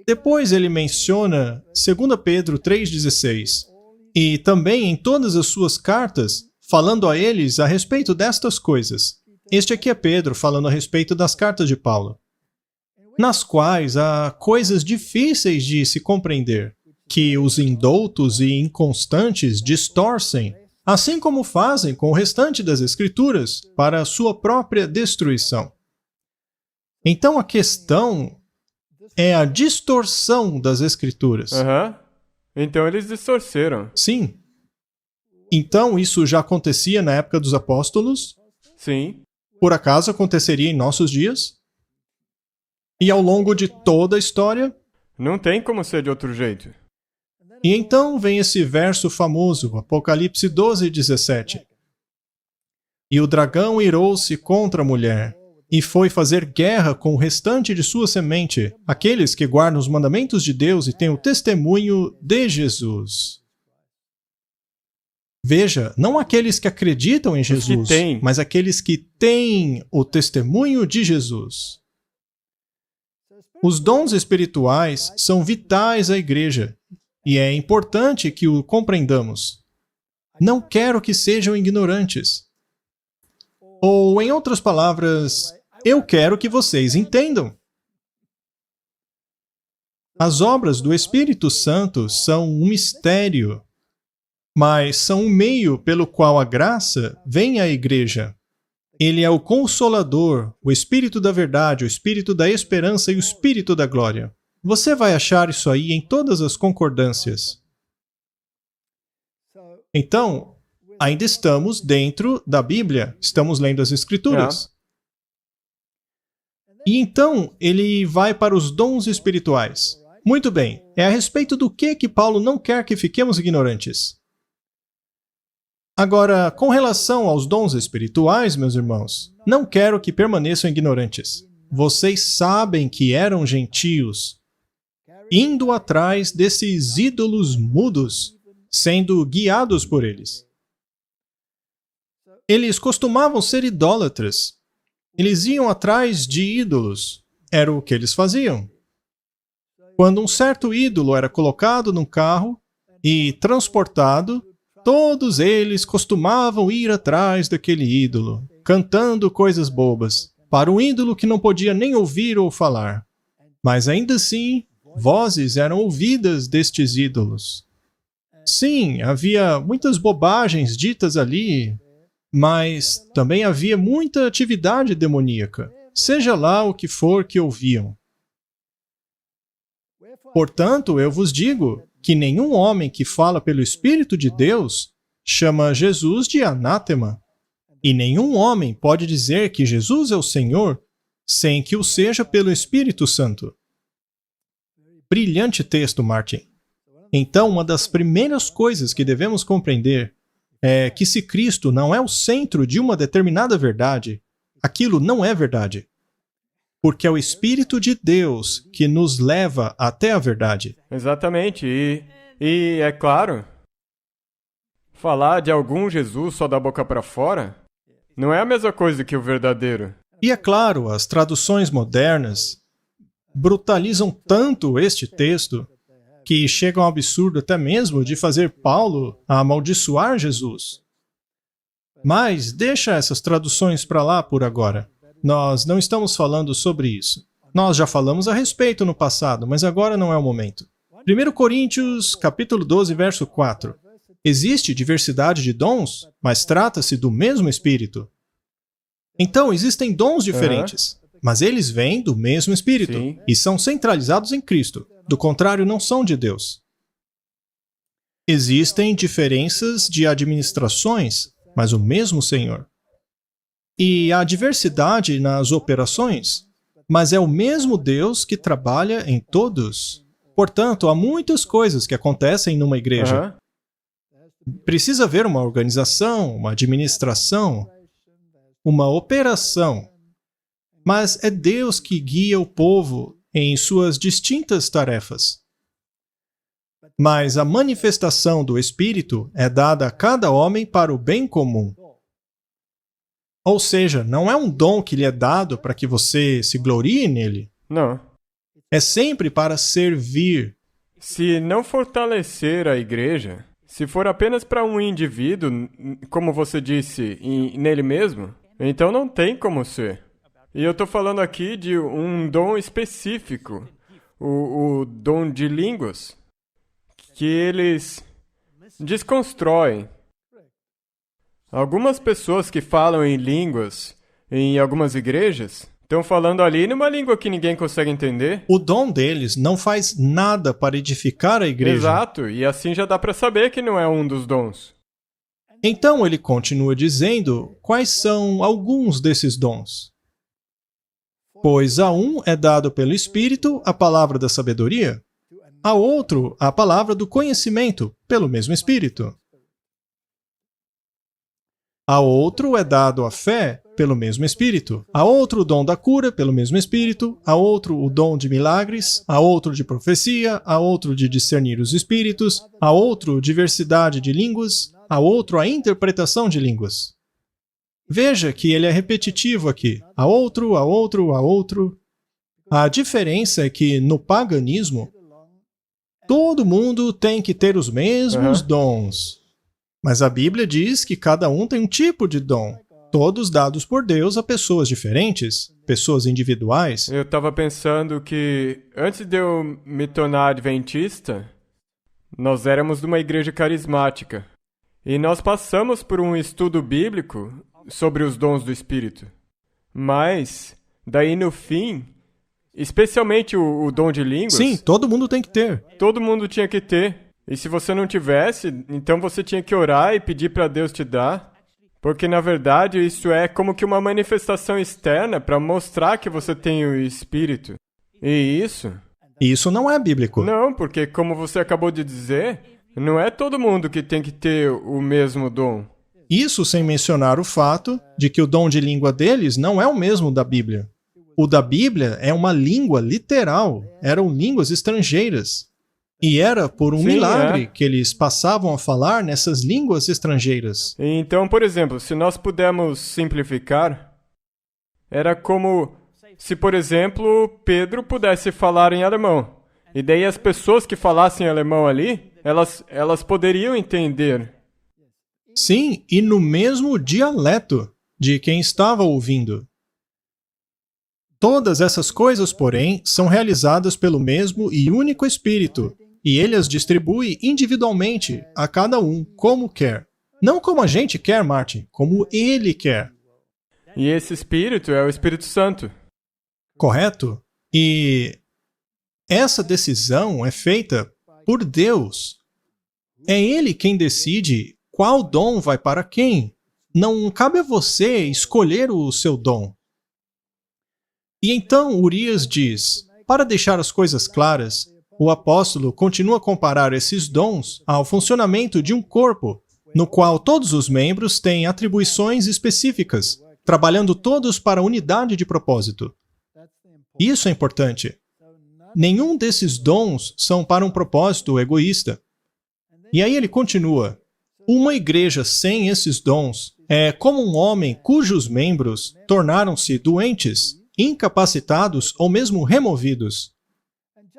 Speaker 2: Depois ele menciona 2 Pedro 3,16 e também em todas as suas cartas, falando a eles a respeito destas coisas. Este aqui é Pedro falando a respeito das cartas de Paulo, nas quais há coisas difíceis de se compreender, que os indoutos e inconstantes distorcem, assim como fazem com o restante das Escrituras, para a sua própria destruição. Então a questão é a distorção das Escrituras.
Speaker 1: Então eles distorceram.
Speaker 2: Sim. Então isso já acontecia na época dos apóstolos?
Speaker 1: Sim.
Speaker 2: Por acaso aconteceria em nossos dias? E ao longo de toda a história?
Speaker 1: Não tem como ser de outro jeito.
Speaker 2: E então vem esse verso famoso, Apocalipse 12:17. E o dragão irou-se contra a mulher, e foi fazer guerra com o restante de sua semente, aqueles que guardam os mandamentos de Deus e têm o testemunho de Jesus. Veja, não aqueles que acreditam em Jesus, mas aqueles que têm o testemunho de Jesus. Os dons espirituais são vitais à igreja, e é importante que o compreendamos. Não quero que sejam ignorantes. Ou, em outras palavras, eu quero que vocês entendam. As obras do Espírito Santo são um mistério, mas são um meio pelo qual a graça vem à igreja. Ele é o Consolador, o Espírito da verdade, o Espírito da esperança e o Espírito da glória. Você vai achar isso aí em todas as concordâncias. Então, ainda estamos dentro da Bíblia, estamos lendo as Escrituras. E então, ele vai para os dons espirituais. Muito bem, é a respeito do que Paulo não quer que fiquemos ignorantes. Agora, com relação aos dons espirituais, meus irmãos, não quero que permaneçam ignorantes. Vocês sabem que eram gentios, indo atrás desses ídolos mudos, sendo guiados por eles. Eles costumavam ser idólatras. Eles iam atrás de ídolos. Era o que eles faziam. Quando um certo ídolo era colocado num carro e transportado, todos eles costumavam ir atrás daquele ídolo, cantando coisas bobas, para um ídolo que não podia nem ouvir ou falar. Mas ainda assim, vozes eram ouvidas destes ídolos. Sim, havia muitas bobagens ditas ali, mas também havia muita atividade demoníaca, seja lá o que for que ouviam. Portanto, eu vos digo, que nenhum homem que fala pelo Espírito de Deus chama Jesus de anátema. E nenhum homem pode dizer que Jesus é o Senhor sem que o seja pelo Espírito Santo. Brilhante texto, Martin. Então, uma das primeiras coisas que devemos compreender é que se Cristo não é o centro de uma determinada verdade, aquilo não é verdade. Porque é o Espírito de Deus que nos leva até a verdade.
Speaker 1: Exatamente. E é claro, falar de algum Jesus só da boca para fora não é a mesma coisa que o verdadeiro.
Speaker 2: E é claro, as traduções modernas brutalizam tanto este texto que chegam ao absurdo até mesmo de fazer Paulo amaldiçoar Jesus. Mas deixa essas traduções para lá por agora. Nós não estamos falando sobre isso. Nós já falamos a respeito no passado, mas agora não é o momento. 1 Coríntios, capítulo 12, verso 4. Existe diversidade de dons, mas trata-se do mesmo Espírito. Então, existem dons diferentes, mas eles vêm do mesmo Espírito.
Speaker 1: Sim.
Speaker 2: E são centralizados em Cristo. Do contrário, não são de Deus. Existem diferenças de administrações, mas o mesmo Senhor. E há diversidade nas operações, mas é o mesmo Deus que trabalha em todos. Portanto, há muitas coisas que acontecem numa igreja. Precisa haver uma organização, uma administração, uma operação. Mas é Deus que guia o povo em suas distintas tarefas. Mas a manifestação do Espírito é dada a cada homem para o bem comum. Ou seja, não é um dom que lhe é dado para que você se glorie nele.
Speaker 1: Não.
Speaker 2: É sempre para servir.
Speaker 1: Se não fortalecer a igreja, se for apenas para um indivíduo, como você disse, nele mesmo, então não tem como ser. E eu estou falando aqui de um dom específico, o dom de línguas, que eles desconstroem. Algumas pessoas que falam em línguas em algumas igrejas estão falando ali numa língua que ninguém consegue entender.
Speaker 2: O dom deles não faz nada para edificar a igreja.
Speaker 1: Exato, e assim já dá para saber que não é um dos dons.
Speaker 2: Então ele continua dizendo quais são alguns desses dons. Pois a um é dado pelo Espírito a palavra da sabedoria, a outro a palavra do conhecimento, pelo mesmo Espírito. A outro é dado a fé, pelo mesmo Espírito. A outro o dom da cura, pelo mesmo Espírito. A outro o dom de milagres. A outro de profecia. A outro de discernir os espíritos. A outro diversidade de línguas. A outro a interpretação de línguas. Veja que ele é repetitivo aqui. A outro, a outro, a outro. A diferença é que no paganismo, todo mundo tem que ter os mesmos dons. Mas a Bíblia diz que cada um tem um tipo de dom, todos dados por Deus a pessoas diferentes, pessoas individuais.
Speaker 1: Eu estava pensando que, antes de eu me tornar adventista, nós éramos de uma igreja carismática. E nós passamos por um estudo bíblico sobre os dons do Espírito. Mas, daí no fim, especialmente o dom de línguas...
Speaker 2: Sim, todo mundo tem que ter.
Speaker 1: Todo mundo tinha que ter. E se você não tivesse, então você tinha que orar e pedir para Deus te dar. Porque, na verdade, isso é como que uma manifestação externa para mostrar que você tem o Espírito. E isso...
Speaker 2: Isso não é bíblico.
Speaker 1: Não, porque como você acabou de dizer, não é todo mundo que tem que ter o mesmo dom.
Speaker 2: Isso sem mencionar o fato de que o dom de língua deles não é o mesmo da Bíblia. O da Bíblia é uma língua literal, eram línguas estrangeiras. E era por um milagre que eles passavam a falar nessas línguas estrangeiras.
Speaker 1: Então, por exemplo, se nós pudermos simplificar, era como se, por exemplo, Pedro pudesse falar em alemão. E daí as pessoas que falassem alemão ali, elas poderiam entender.
Speaker 2: Sim, e no mesmo dialeto de quem estava ouvindo. Todas essas coisas, porém, são realizadas pelo mesmo e único Espírito, e ele as distribui individualmente a cada um, como quer. Não como a gente quer, Martin, como ele quer.
Speaker 1: E esse Espírito é o Espírito Santo.
Speaker 2: Correto? E essa decisão é feita por Deus. É Ele quem decide qual dom vai para quem. Não cabe a você escolher o seu dom. E então Urias diz, para deixar as coisas claras, o apóstolo continua a comparar esses dons ao funcionamento de um corpo, no qual todos os membros têm atribuições específicas, trabalhando todos para a unidade de propósito. Isso é importante. Nenhum desses dons são para um propósito egoísta. E aí ele continua, uma igreja sem esses dons é como um homem cujos membros tornaram-se doentes, incapacitados ou mesmo removidos.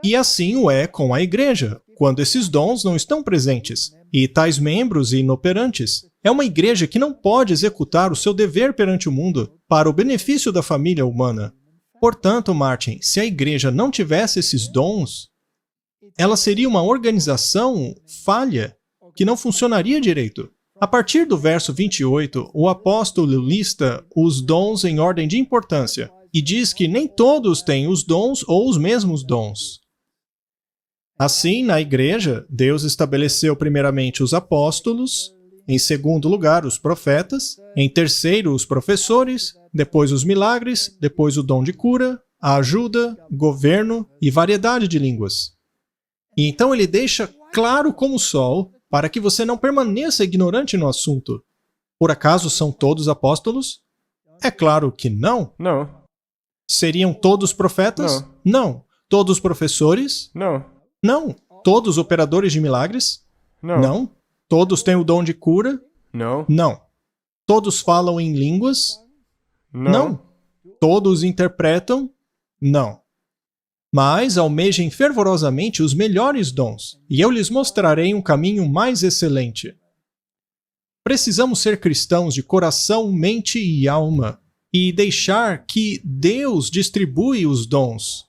Speaker 2: E assim o é com a igreja, quando esses dons não estão presentes, e tais membros inoperantes. É uma igreja que não pode executar o seu dever perante o mundo para o benefício da família humana. Portanto, Martin, se a igreja não tivesse esses dons, ela seria uma organização falha, que não funcionaria direito. A partir do verso 28, o apóstolo lista os dons em ordem de importância e diz que nem todos têm os dons ou os mesmos dons. Assim, na igreja, Deus estabeleceu primeiramente os apóstolos, em segundo lugar, os profetas, em terceiro, os professores, depois os milagres, depois o dom de cura, a ajuda, governo e variedade de línguas. E então ele deixa claro como o sol, para que você não permaneça ignorante no assunto. Por acaso são todos apóstolos? É claro que não.
Speaker 1: Não.
Speaker 2: Seriam todos profetas?
Speaker 1: Não.
Speaker 2: Não. Todos professores?
Speaker 1: Não.
Speaker 2: Não. Todos operadores de milagres?
Speaker 1: Não.
Speaker 2: Não. Todos têm o dom de cura?
Speaker 1: Não.
Speaker 2: Não. Todos falam em línguas?
Speaker 1: Não.
Speaker 2: Todos interpretam? Não. Mas almejem fervorosamente os melhores dons, e eu lhes mostrarei um caminho mais excelente. Precisamos ser cristãos de coração, mente e alma, e deixar que Deus distribui os dons.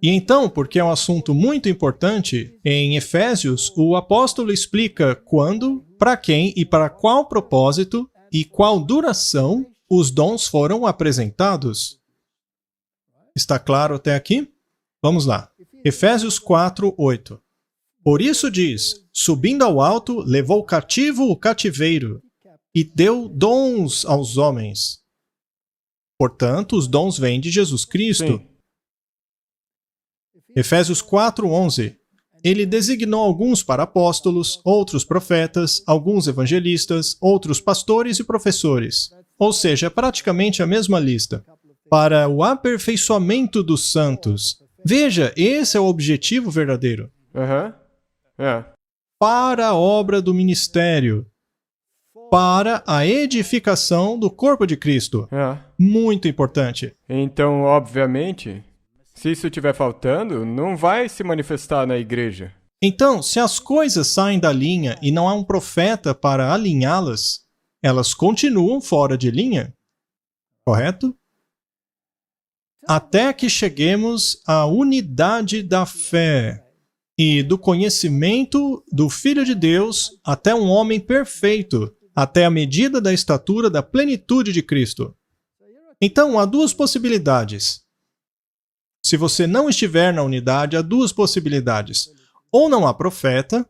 Speaker 2: E então, porque é um assunto muito importante, em Efésios, o apóstolo explica quando, para quem e para qual propósito e qual duração os dons foram apresentados. Está claro até aqui? Vamos lá. Efésios 4, 8. Por isso diz, subindo ao alto, levou cativo o cativeiro e deu dons aos homens. Portanto, os dons vêm de Jesus Cristo.
Speaker 1: Sim.
Speaker 2: Efésios 4, 11. Ele designou alguns para apóstolos, outros profetas, alguns evangelistas, outros pastores e professores. Ou seja, é praticamente a mesma lista. Para o aperfeiçoamento dos santos. Veja, esse é o objetivo verdadeiro. Para a obra do ministério. Para a edificação do corpo de Cristo. Muito importante.
Speaker 1: Então, obviamente, se isso estiver faltando, não vai se manifestar na igreja.
Speaker 2: Então, se as coisas saem da linha e não há um profeta para alinhá-las, elas continuam fora de linha. Correto? Até que cheguemos à unidade da fé e do conhecimento do Filho de Deus até um homem perfeito, até a medida da estatura da plenitude de Cristo. Então, há duas possibilidades. Se você não estiver na unidade, há duas possibilidades. Ou não há profeta,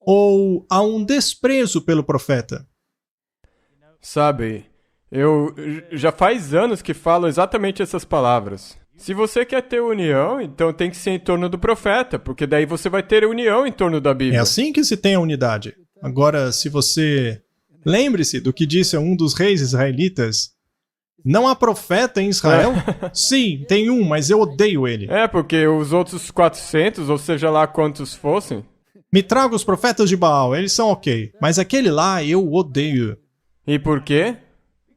Speaker 2: ou há um desprezo pelo profeta.
Speaker 1: Sabe, eu já faz anos que falo exatamente essas palavras. Se você quer ter união, então tem que ser em torno do profeta, porque daí você vai ter união em torno da Bíblia.
Speaker 2: É assim que se tem a unidade. Agora, se você... Lembre-se do que disse um dos reis israelitas. Não há profeta em Israel? Sim, tem um, mas eu odeio ele.
Speaker 1: É, porque os outros 400, ou seja lá quantos fossem...
Speaker 2: Me traga os profetas de Baal, eles são ok. Mas aquele lá eu odeio.
Speaker 1: E por quê?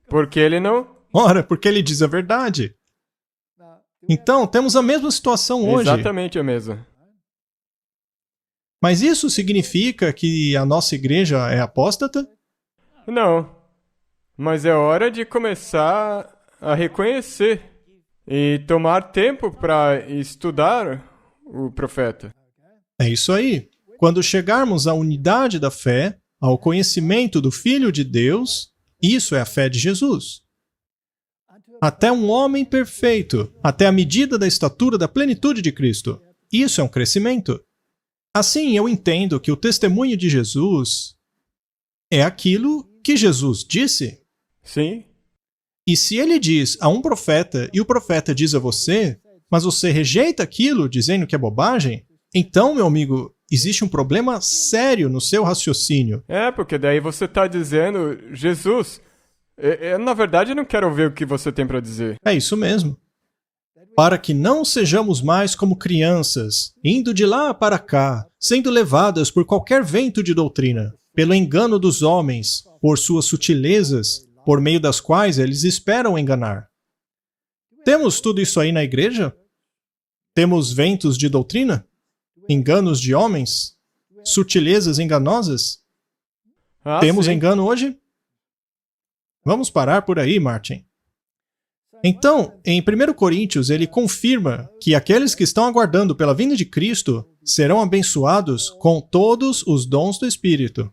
Speaker 1: Porque ele não...
Speaker 2: Ora, porque ele diz a verdade. Então, temos a mesma situação hoje.
Speaker 1: Exatamente a mesma.
Speaker 2: Mas isso significa que a nossa igreja é apóstata?
Speaker 1: Não. Mas é hora de começar a reconhecer e tomar tempo para estudar o profeta.
Speaker 2: É isso aí. Quando chegarmos à unidade da fé, ao conhecimento do Filho de Deus, isso é a fé de Jesus. Até um homem perfeito, até a medida da estatura da plenitude de Cristo. isso é um crescimento. Assim, eu entendo que o testemunho de Jesus é aquilo que Jesus disse.
Speaker 1: Sim.
Speaker 2: E se ele diz a um profeta e o profeta diz a você, mas você rejeita aquilo dizendo que é bobagem, então, meu amigo, existe um problema sério no seu raciocínio.
Speaker 1: Porque daí você está dizendo, Jesus, eu na verdade não quero ouvir o que você tem para dizer.
Speaker 2: É isso mesmo. Para que não sejamos mais como crianças, indo de lá para cá, sendo levadas por qualquer vento de doutrina, pelo engano dos homens, por suas sutilezas, por meio das quais eles esperam enganar. Temos tudo isso aí na igreja? Temos ventos de doutrina? Enganos de homens? Sutilezas enganosas? Temos
Speaker 1: sim.
Speaker 2: engano hoje? Vamos parar por aí, Martin. Então, em 1 Coríntios, ele confirma que aqueles que estão aguardando pela vinda de Cristo serão abençoados com todos os dons do Espírito.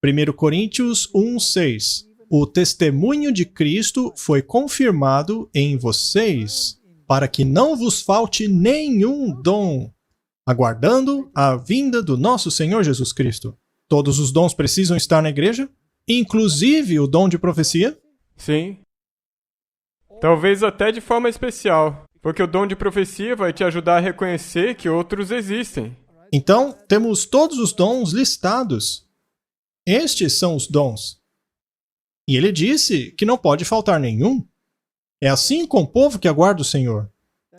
Speaker 2: 1 Coríntios 1:6. O testemunho de Cristo foi confirmado em vocês, para que não vos falte nenhum dom, aguardando a vinda do nosso Senhor Jesus Cristo. Todos os dons precisam estar na igreja, inclusive o dom de profecia?
Speaker 1: Sim. Talvez até de forma especial, porque o dom de profecia vai te ajudar a reconhecer que outros existem.
Speaker 2: Então, temos todos os dons listados. Estes são os dons. E ele disse que não pode faltar nenhum. É assim com o povo que aguarda o Senhor.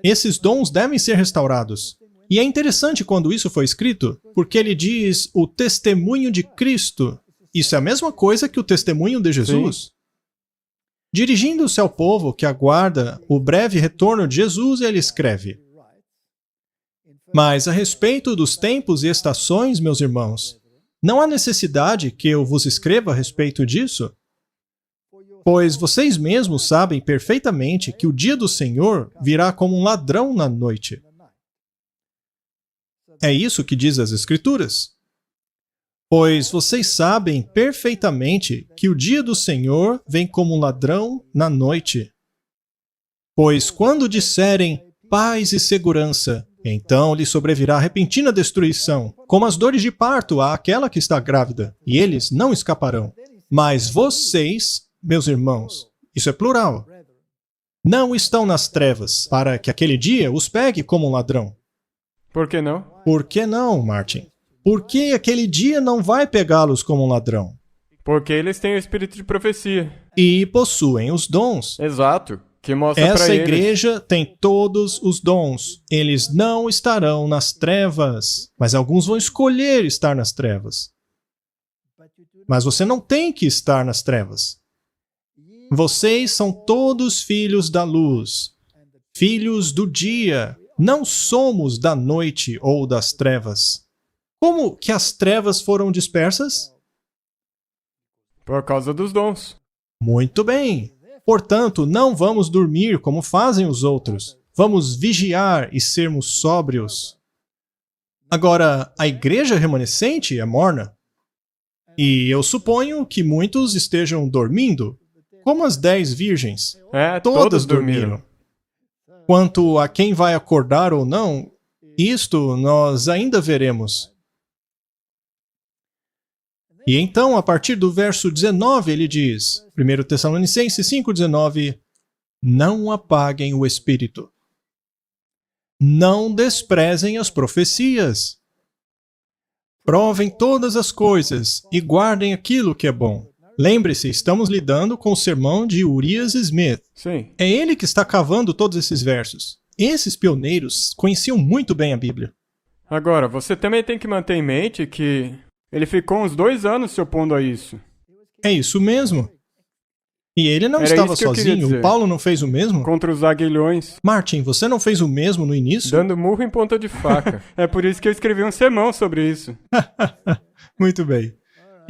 Speaker 2: Esses dons devem ser restaurados. E é interessante quando isso foi escrito, porque ele diz o testemunho de Cristo. Isso é a mesma coisa que o testemunho de Jesus. Sim. Dirigindo-se ao povo que aguarda o breve retorno de Jesus, ele escreve: Mas a respeito dos tempos e estações, meus irmãos, não há necessidade que eu vos escreva a respeito disso, pois vocês mesmos sabem perfeitamente que o dia do Senhor virá como um ladrão na noite. É isso que diz as Escrituras. Pois vocês sabem perfeitamente que o dia do Senhor vem como um ladrão na noite. Pois quando disserem paz e segurança, então lhe sobrevirá repentina destruição, como as dores de parto àquela que está grávida, e eles não escaparão. Mas vocês, meus irmãos, isso é plural, não estão nas trevas, para que aquele dia os pegue como um ladrão.
Speaker 1: Por que não?
Speaker 2: Por que não, Martin? Porque aquele dia não vai pegá-los como um ladrão.
Speaker 1: Porque eles têm o espírito de profecia.
Speaker 2: E possuem os dons.
Speaker 1: Exato. Que mostra
Speaker 2: Essa
Speaker 1: pra eles.
Speaker 2: igreja tem todos os dons. Eles não estarão nas trevas. Mas alguns vão escolher estar nas trevas. Mas você não tem que estar nas trevas. Vocês são todos filhos da luz. Filhos do dia. Não somos da noite ou das trevas. Como que as trevas foram dispersas?
Speaker 1: Por causa dos dons.
Speaker 2: Muito bem. Portanto, não vamos dormir como fazem os outros. Vamos vigiar e sermos sóbrios. Agora, a igreja remanescente é morna. E eu suponho que muitos estejam dormindo, como as 10 virgens.
Speaker 1: Todas dormiram.
Speaker 2: Quanto a quem vai acordar ou não, isto nós ainda veremos. E então, a partir do verso 19, ele diz, 1 Tessalonicenses 5,19, não apaguem o espírito. Não desprezem as profecias. Provem todas as coisas e guardem aquilo que é bom. Lembre-se, estamos lidando com o sermão de Urias Smith.
Speaker 1: Sim.
Speaker 2: É ele que está cavando todos esses versos. Esses pioneiros conheciam muito bem a Bíblia.
Speaker 1: Agora, você também tem que manter em mente que ele ficou uns 2 anos se opondo a isso.
Speaker 2: É isso mesmo. E ele não
Speaker 1: Era
Speaker 2: estava
Speaker 1: isso que eu queria
Speaker 2: sozinho.
Speaker 1: dizer.
Speaker 2: O Paulo não fez o mesmo?
Speaker 1: Contra os aguilhões.
Speaker 2: Martin, você não fez o mesmo no início?
Speaker 1: Dando murro em ponta de faca. É por isso que eu escrevi um sermão sobre isso.
Speaker 2: Muito bem.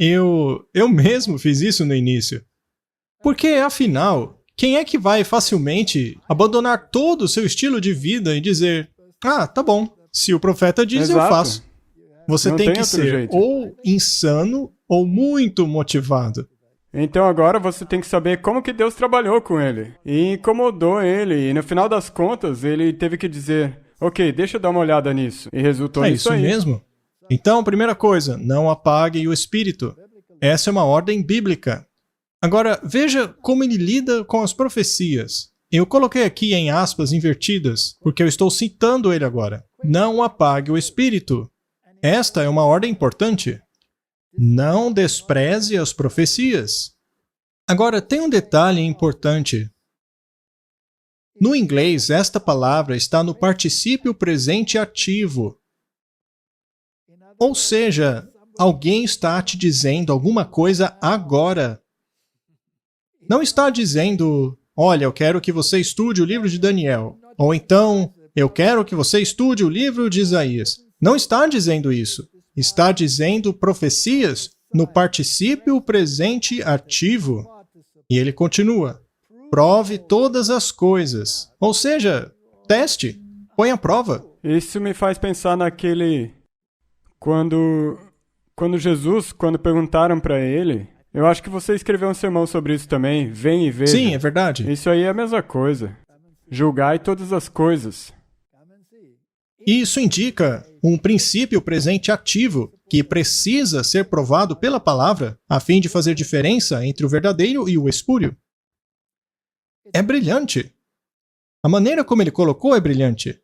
Speaker 2: Eu mesmo fiz isso no início. Porque, afinal, quem é que vai facilmente abandonar todo o seu estilo de vida e dizer, ah, tá bom, se o profeta diz, eu
Speaker 1: Exato.
Speaker 2: faço. Você
Speaker 1: Não
Speaker 2: tem
Speaker 1: tem
Speaker 2: que
Speaker 1: outro
Speaker 2: ser
Speaker 1: jeito.
Speaker 2: ou insano ou muito motivado.
Speaker 1: Então agora você tem que saber como que Deus trabalhou com ele. E incomodou ele. E no final das contas, ele teve que dizer, Ok, deixa eu dar uma olhada nisso. E resultou
Speaker 2: É
Speaker 1: nisso
Speaker 2: isso
Speaker 1: aí.
Speaker 2: mesmo. Então, primeira coisa, não apague o espírito. Essa é uma ordem bíblica. Agora, veja como ele lida com as profecias. Eu coloquei aqui em aspas invertidas, porque eu estou citando ele agora. Não apague o espírito. Esta é uma ordem importante. Não despreze as profecias. Agora, tem um detalhe importante. No inglês, esta palavra está no particípio presente ativo. Ou seja, alguém está te dizendo alguma coisa agora. Não está dizendo, olha, eu quero que você estude o livro de Daniel. Ou então, eu quero que você estude o livro de Isaías. Não está dizendo isso. Está dizendo profecias no particípio presente ativo. E ele continua. Prove todas as coisas. Ou seja, teste, põe à prova.
Speaker 1: Isso me faz pensar naquele... Quando perguntaram para ele... Eu acho que você escreveu um sermão sobre isso também. Vem e veja.
Speaker 2: Sim, é verdade.
Speaker 1: Isso aí é a mesma coisa. Julgai todas as coisas.
Speaker 2: Isso indica um princípio presente ativo que precisa ser provado pela palavra a fim de fazer diferença entre o verdadeiro e o espúrio. É brilhante. A maneira como ele colocou é brilhante.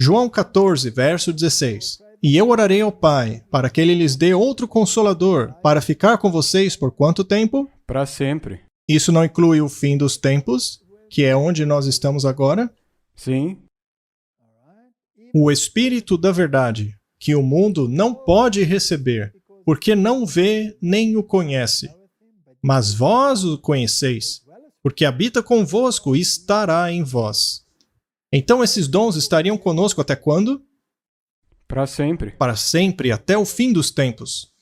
Speaker 2: João 14, verso 16. E eu orarei ao Pai, para que Ele lhes dê outro Consolador, para ficar com vocês por quanto tempo?
Speaker 1: Para sempre.
Speaker 2: Isso não inclui o fim dos tempos, que é onde nós estamos agora?
Speaker 1: Sim.
Speaker 2: O Espírito da Verdade, que o mundo não pode receber, porque não vê nem o conhece. Mas vós o conheceis, porque habita convosco e estará em vós. Então esses dons estariam conosco até quando?
Speaker 1: Para sempre.
Speaker 2: Para sempre, até o fim dos tempos.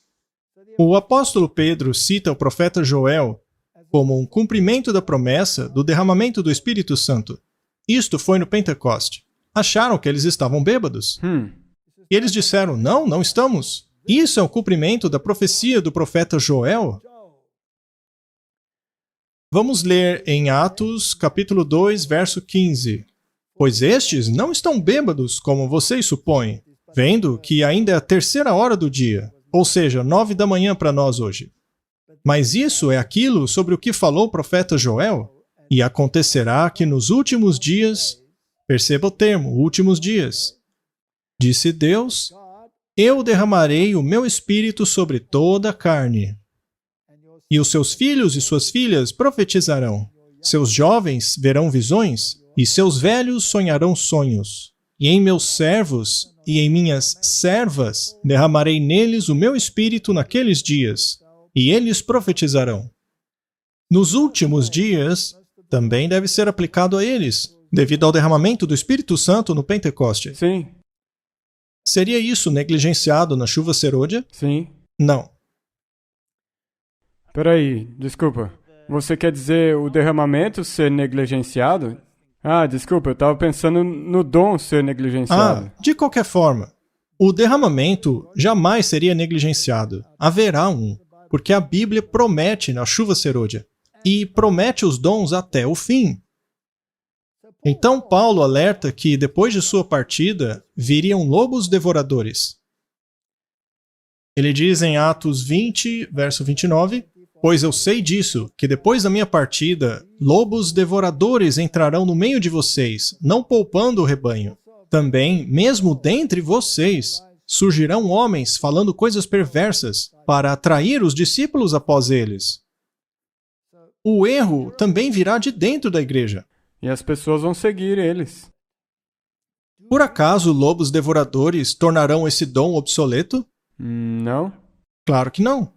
Speaker 2: O apóstolo Pedro cita o profeta Joel como um cumprimento da promessa do derramamento do Espírito Santo. Isto foi no Pentecoste. Acharam que eles estavam bêbados. E eles disseram, não estamos. Isso é o cumprimento da profecia do profeta Joel. Vamos ler em Atos, capítulo 2, verso 15. Pois estes não estão bêbados, como vocês supõem, vendo que ainda é a 3ª hora do dia, ou seja, 9 da manhã para nós hoje. Mas isso é aquilo sobre o que falou o profeta Joel, e acontecerá que nos últimos dias, perceba o termo, últimos dias, disse Deus, eu derramarei o meu espírito sobre toda a carne. E os seus filhos e suas filhas profetizarão, seus jovens verão visões, e seus velhos sonharão sonhos. E em meus servos e em minhas servas derramarei neles o meu espírito naqueles dias, e eles profetizarão. Nos últimos dias, também deve ser aplicado a eles, devido ao derramamento do Espírito Santo no Pentecoste.
Speaker 1: Sim.
Speaker 2: Seria isso negligenciado na chuva serôdia?
Speaker 1: Sim.
Speaker 2: Não.
Speaker 1: Peraí, desculpa. Você quer dizer o derramamento ser negligenciado? Ah, desculpa, eu estava pensando no dom ser negligenciado.
Speaker 2: De qualquer forma, o derramamento jamais seria negligenciado. Haverá um, porque a Bíblia promete na chuva serôdia, e promete os dons até o fim. Então Paulo alerta que depois de sua partida, viriam lobos devoradores. Ele diz em Atos 20, verso 29, pois eu sei disso, que depois da minha partida, lobos devoradores entrarão no meio de vocês, não poupando o rebanho. Também, mesmo dentre vocês, surgirão homens falando coisas perversas, para atrair os discípulos após eles. O erro também virá de dentro da igreja.
Speaker 1: E as pessoas vão seguir eles.
Speaker 2: Por acaso, lobos devoradores tornarão esse dom obsoleto?
Speaker 1: Não.
Speaker 2: Claro que não.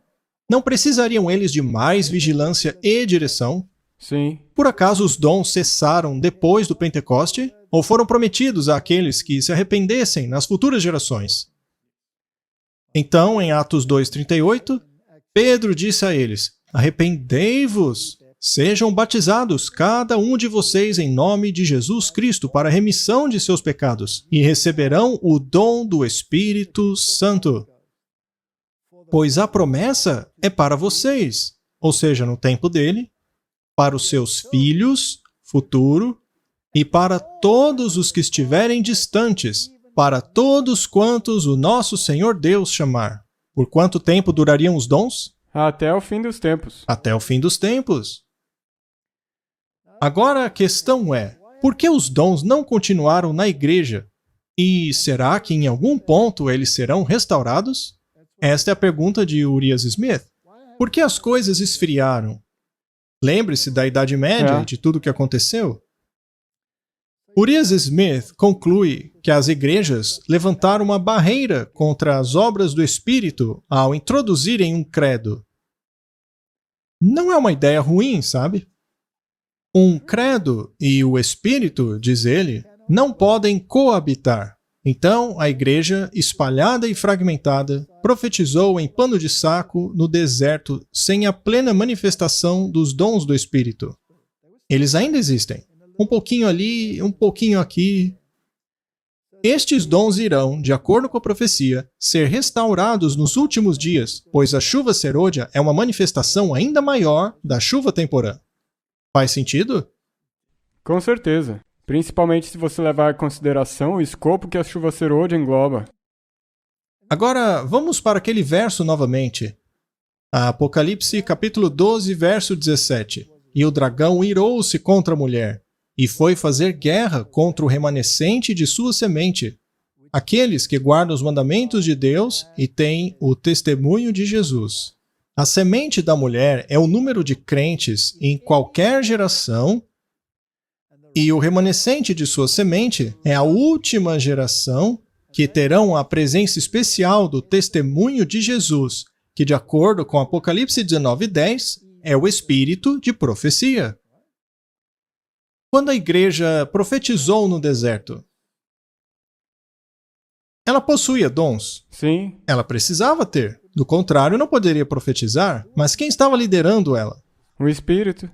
Speaker 2: Não precisariam eles de mais vigilância e direção?
Speaker 1: Sim.
Speaker 2: Por acaso os dons cessaram depois do Pentecoste? Ou foram prometidos àqueles que se arrependessem nas futuras gerações? Então, em Atos 2,38, Pedro disse a eles, arrependei-vos, sejam batizados cada um de vocês em nome de Jesus Cristo para a remissão de seus pecados, e receberão o dom do Espírito Santo. Pois a promessa é para vocês, ou seja, no tempo dele, para os seus filhos, futuro, e para todos os que estiverem distantes, para todos quantos o nosso Senhor Deus chamar. Por quanto tempo durariam os dons?
Speaker 1: Até o fim dos tempos.
Speaker 2: Até o fim dos tempos. Agora a questão é, por que os dons não continuaram na igreja? E será que em algum ponto eles serão restaurados? Esta é a pergunta de Urias Smith. Por que as coisas esfriaram? Lembre-se da Idade Média e de tudo o que aconteceu. Urias Smith conclui que as igrejas levantaram uma barreira contra as obras do Espírito ao introduzirem um credo. Não é uma ideia ruim, sabe? Um credo e o Espírito, diz ele, não podem coabitar. Então, a igreja, espalhada e fragmentada, profetizou em pano de saco no deserto sem a plena manifestação dos dons do Espírito. Eles ainda existem. Um pouquinho ali, um pouquinho aqui. Estes dons irão, de acordo com a profecia, ser restaurados nos últimos dias, pois a chuva serôdia é uma manifestação ainda maior da chuva temporã. Faz sentido?
Speaker 1: Com certeza. Principalmente se você levar em consideração o escopo que a chuva serôdia engloba.
Speaker 2: Agora, vamos para aquele verso novamente. Apocalipse capítulo 12, verso 17. E o dragão irou-se contra a mulher, e foi fazer guerra contra o remanescente de sua semente, aqueles que guardam os mandamentos de Deus e têm o testemunho de Jesus. A semente da mulher é o número de crentes em qualquer geração, e o remanescente de sua semente é a última geração que terão a presença especial do testemunho de Jesus, que, de acordo com Apocalipse 19:10, é o espírito de profecia. Quando a igreja profetizou no deserto, ela possuía dons?
Speaker 1: Sim.
Speaker 2: Ela precisava ter. Do contrário, não poderia profetizar. Mas quem estava liderando ela?
Speaker 1: O Espírito.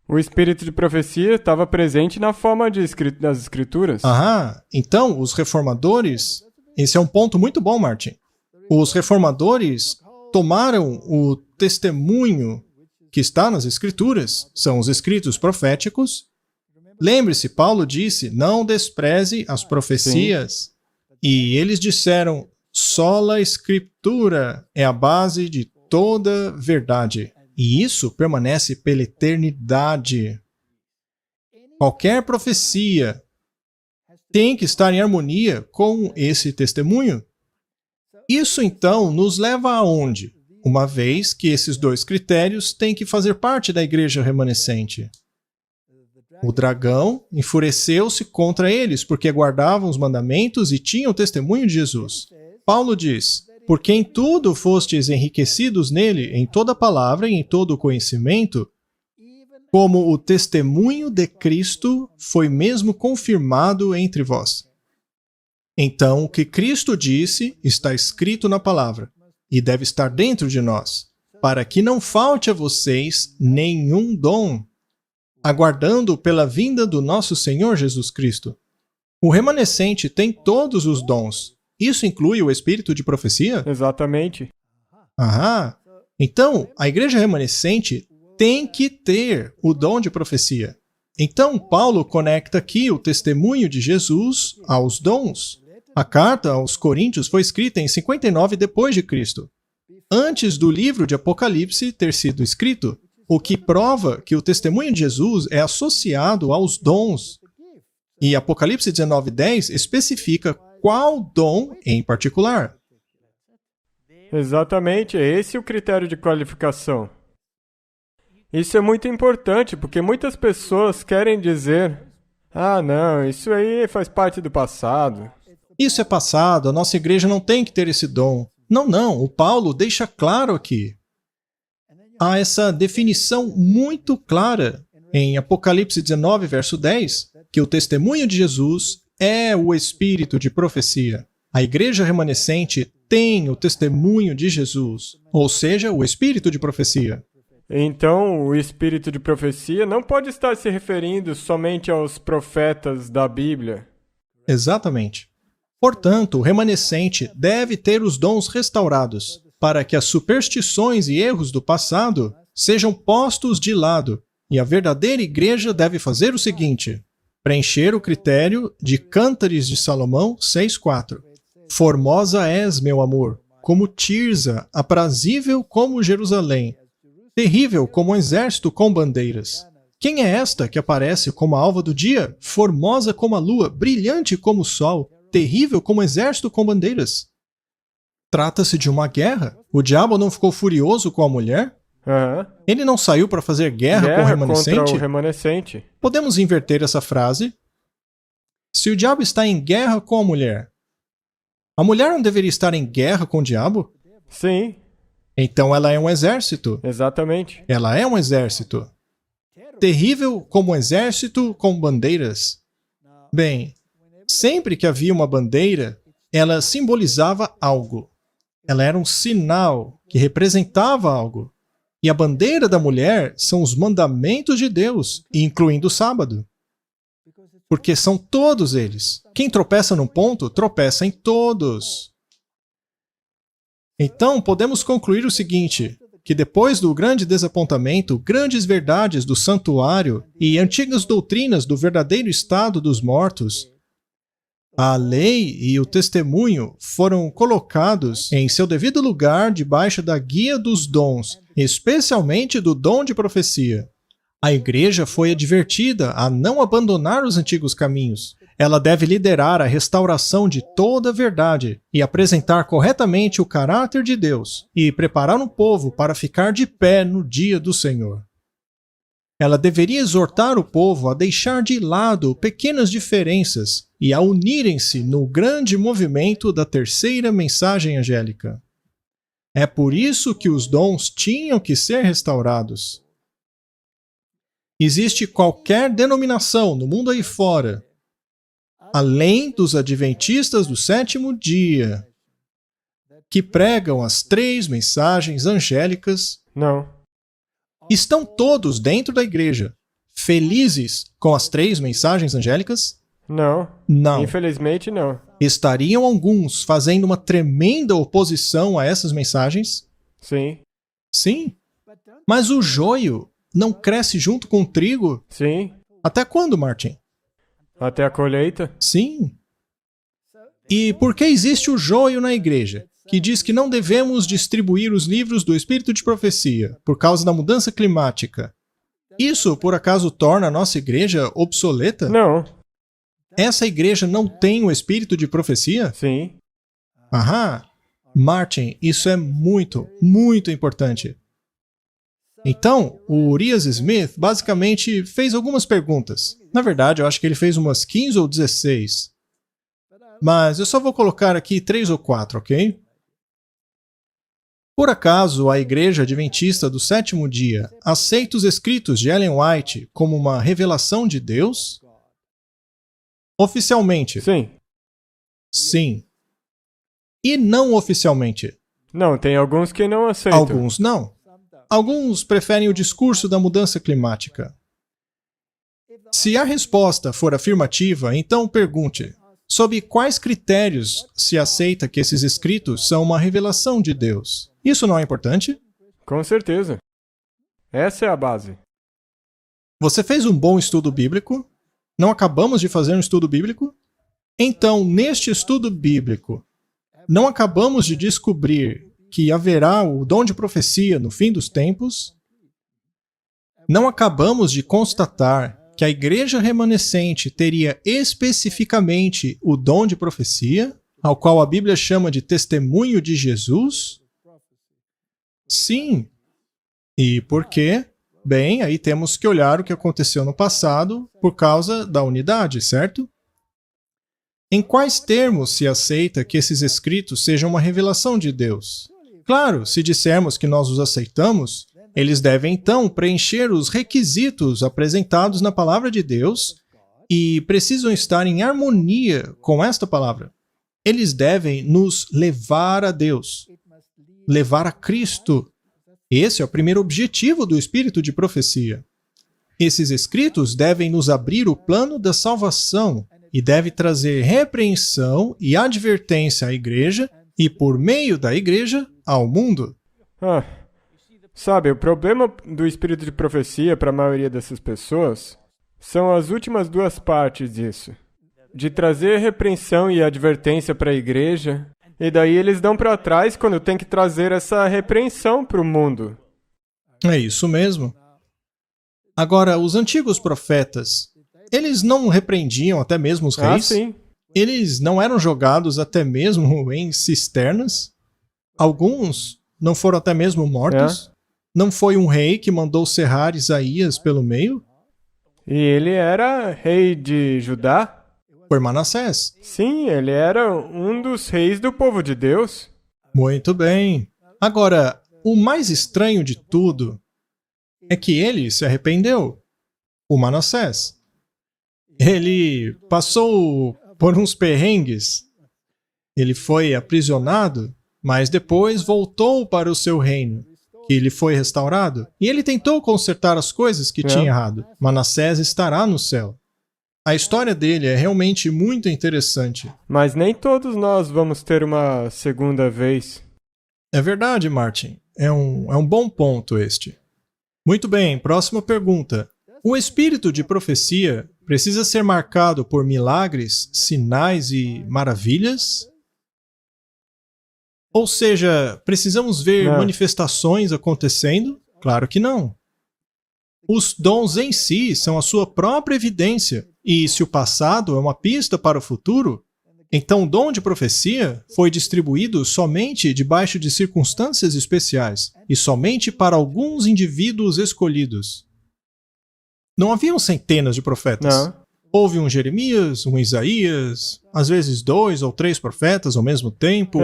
Speaker 1: O Espírito de profecia estava presente na forma das Escrituras.
Speaker 2: Então os reformadores... Esse é um ponto muito bom, Martin. Os reformadores tomaram o testemunho que está nas Escrituras, são os escritos proféticos. Lembre-se, Paulo disse, não despreze as profecias. Sim. E eles disseram, sola Escritura é a base de toda verdade. E isso permanece pela eternidade. Qualquer profecia tem que estar em harmonia com esse testemunho. Isso, então, nos leva aonde? Uma vez que esses dois critérios têm que fazer parte da igreja remanescente. O dragão enfureceu-se contra eles, porque guardavam os mandamentos e tinham o testemunho de Jesus. Paulo diz, porque em tudo fostes enriquecidos nele, em toda palavra e em todo o conhecimento, como o testemunho de Cristo foi mesmo confirmado entre vós. Então, o que Cristo disse está escrito na palavra, e deve estar dentro de nós, para que não falte a vocês nenhum dom, aguardando pela vinda do nosso Senhor Jesus Cristo. O remanescente tem todos os dons. Isso inclui o espírito de profecia?
Speaker 1: Exatamente.
Speaker 2: Então, a igreja remanescente tem que ter o dom de profecia. Então, Paulo conecta aqui o testemunho de Jesus aos dons. A carta aos Coríntios foi escrita em 59 depois de Cristo, antes do livro de Apocalipse ter sido escrito, o que prova que o testemunho de Jesus é associado aos dons. E Apocalipse 19:10 especifica qual dom em particular.
Speaker 1: Exatamente, é esse o critério de qualificação. Isso é muito importante, porque muitas pessoas querem dizer, não, isso aí faz parte do passado.
Speaker 2: Isso é passado, a nossa igreja não tem que ter esse dom. Não, o Paulo deixa claro aqui. Há essa definição muito clara em Apocalipse 19, verso 10, que o testemunho de Jesus é o espírito de profecia. A igreja remanescente tem o testemunho de Jesus, ou seja, o espírito de profecia.
Speaker 1: Então, o espírito de profecia não pode estar se referindo somente aos profetas da Bíblia.
Speaker 2: Exatamente. Portanto, o remanescente deve ter os dons restaurados, para que as superstições e erros do passado sejam postos de lado, e a verdadeira igreja deve fazer o seguinte: Preencher o critério de Cântares de Salomão 6:4. Formosa és, meu amor, como Tirza, aprazível como Jerusalém, terrível como um exército com bandeiras. Quem é esta que aparece como a alva do dia, formosa como a lua, brilhante como o sol, terrível como um exército com bandeiras? Trata-se de uma guerra. O diabo não ficou furioso com a mulher? Ele não saiu para fazer guerra com o remanescente?
Speaker 1: Contra o remanescente.
Speaker 2: Podemos inverter essa frase. Se o diabo está em guerra com a mulher não deveria estar em guerra com o diabo?
Speaker 1: Sim.
Speaker 2: Então ela é um exército.
Speaker 1: Exatamente.
Speaker 2: Ela é um exército. Terrível como um exército com bandeiras. Bem, sempre que havia uma bandeira, ela simbolizava algo. Ela era um sinal que representava algo. E a bandeira da mulher são os mandamentos de Deus, incluindo o sábado. Porque são todos eles. Quem tropeça num ponto, tropeça em todos. Então, podemos concluir o seguinte, que depois do grande desapontamento, grandes verdades do santuário e antigas doutrinas do verdadeiro estado dos mortos, a lei e o testemunho foram colocados em seu devido lugar debaixo da guia dos dons, especialmente do dom de profecia. A igreja foi advertida a não abandonar os antigos caminhos. Ela deve liderar a restauração de toda a verdade e apresentar corretamente o caráter de Deus e preparar um povo para ficar de pé no dia do Senhor. Ela deveria exortar o povo a deixar de lado pequenas diferenças e a unirem-se no grande movimento da terceira mensagem angélica. É por isso que os dons tinham que ser restaurados. Existe qualquer denominação no mundo aí fora, além dos adventistas do sétimo dia, que pregam as 3 mensagens angélicas?
Speaker 1: Não.
Speaker 2: Estão todos dentro da igreja felizes com as 3 mensagens angélicas?
Speaker 1: Não.
Speaker 2: Não.
Speaker 1: Infelizmente, não.
Speaker 2: Estariam alguns fazendo uma tremenda oposição a essas mensagens?
Speaker 1: Sim.
Speaker 2: Sim. Mas o joio não cresce junto com o trigo?
Speaker 1: Sim.
Speaker 2: Até quando, Martin?
Speaker 1: Até a colheita?
Speaker 2: Sim. E por que existe o joio na igreja, que diz que não devemos distribuir os livros do Espírito de Profecia por causa da mudança climática? Isso, por acaso, torna a nossa igreja obsoleta?
Speaker 1: Não.
Speaker 2: Essa igreja não tem o Espírito de Profecia?
Speaker 1: Sim.
Speaker 2: Aham. Martin, isso é muito, muito importante. Então, o Urias Smith basicamente fez algumas perguntas. Na verdade, eu acho que ele fez umas 15 ou 16. Mas eu só vou colocar aqui 3 ou 4, ok? Por acaso, a Igreja Adventista do Sétimo Dia aceita os escritos de Ellen White como uma revelação de Deus? Oficialmente?
Speaker 1: Sim.
Speaker 2: Sim. E não oficialmente?
Speaker 1: Não, tem alguns que não aceitam.
Speaker 2: Alguns não. Alguns preferem o discurso da mudança climática. Se a resposta for afirmativa, então pergunte: sob quais critérios se aceita que esses escritos são uma revelação de Deus? Isso não é importante?
Speaker 1: Com certeza. Essa é a base.
Speaker 2: Você fez um bom estudo bíblico? Não acabamos de fazer um estudo bíblico? Então, neste estudo bíblico, não acabamos de descobrir que haverá o dom de profecia no fim dos tempos? Não acabamos de constatar que a igreja remanescente teria especificamente o dom de profecia, ao qual a Bíblia chama de testemunho de Jesus? Sim. E por quê? Bem, aí temos que olhar o que aconteceu no passado por causa da unidade, certo? Em quais termos se aceita que esses escritos sejam uma revelação de Deus? Claro, se dissermos que nós os aceitamos, eles devem então preencher os requisitos apresentados na palavra de Deus e precisam estar em harmonia com esta palavra. Eles devem nos levar a Deus, levar a Cristo. Esse é o primeiro objetivo do Espírito de Profecia. Esses escritos devem nos abrir o plano da salvação e deve trazer repreensão e advertência à igreja e, por meio da igreja, ao mundo.
Speaker 1: Sabe, o problema do espírito de profecia para a maioria dessas pessoas são as últimas duas partes disso. De trazer repreensão e advertência para a igreja, e daí eles dão para trás quando tem que trazer essa repreensão para o mundo.
Speaker 2: É isso mesmo. Agora, os antigos profetas, eles não repreendiam até mesmo os reis?
Speaker 1: Sim.
Speaker 2: Eles não eram jogados até mesmo em cisternas? Alguns não foram até mesmo mortos? Não foi um rei que mandou serrar Isaías pelo meio?
Speaker 1: E ele era rei de Judá?
Speaker 2: Foi Manassés.
Speaker 1: Sim, ele era um dos reis do povo de Deus.
Speaker 2: Muito bem. Agora, o mais estranho de tudo é que ele se arrependeu. O Manassés. Ele passou por uns perrengues. Ele foi aprisionado, mas depois voltou para o seu reino, que lhe foi restaurado. E ele tentou consertar as coisas que tinha errado. Manassés estará no céu. A história dele é realmente muito interessante.
Speaker 1: Mas nem todos nós vamos ter uma segunda vez.
Speaker 2: É verdade, Martin. É um bom ponto este. Muito bem, próxima pergunta. O espírito de profecia precisa ser marcado por milagres, sinais e maravilhas? Ou seja, precisamos ver manifestações acontecendo? Claro que não. Os dons em si são a sua própria evidência, e se o passado é uma pista para o futuro, então o dom de profecia foi distribuído somente debaixo de circunstâncias especiais e somente para alguns indivíduos escolhidos. Não haviam centenas de profetas.
Speaker 1: Não.
Speaker 2: Houve um Jeremias, um Isaías, às vezes 2 ou 3 profetas ao mesmo tempo,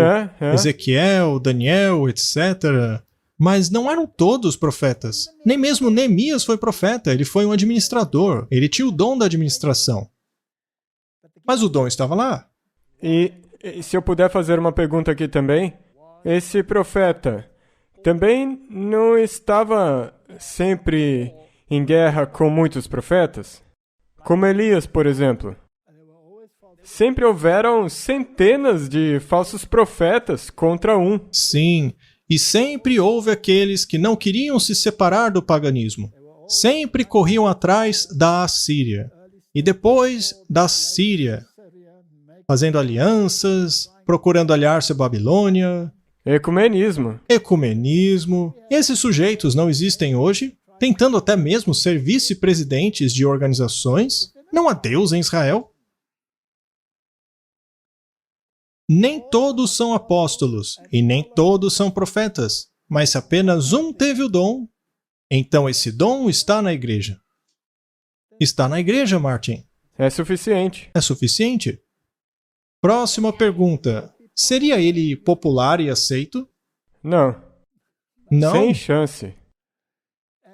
Speaker 2: Ezequiel, Daniel, etc. Mas não eram todos profetas. Nem mesmo Neemias foi profeta, ele foi um administrador, ele tinha o dom da administração. Mas o dom estava lá.
Speaker 1: E se eu puder fazer uma pergunta aqui também, esse profeta também não estava sempre em guerra com muitos profetas? Como Elias, por exemplo. Sempre houveram centenas de falsos profetas contra um.
Speaker 2: Sim, e sempre houve aqueles que não queriam se separar do paganismo. Sempre corriam atrás da Assíria. E depois da Síria, fazendo alianças, procurando aliar-se à Babilônia.
Speaker 1: Ecumenismo.
Speaker 2: Esses sujeitos não existem hoje, tentando até mesmo ser vice-presidentes de organizações. Não há Deus em Israel. Nem todos são apóstolos e nem todos são profetas, mas se apenas um teve o dom, então esse dom está na igreja. Está na igreja, Martin.
Speaker 1: É suficiente.
Speaker 2: É suficiente? Próxima pergunta. Seria ele popular e aceito?
Speaker 1: Não.
Speaker 2: Não?
Speaker 1: Sem chance.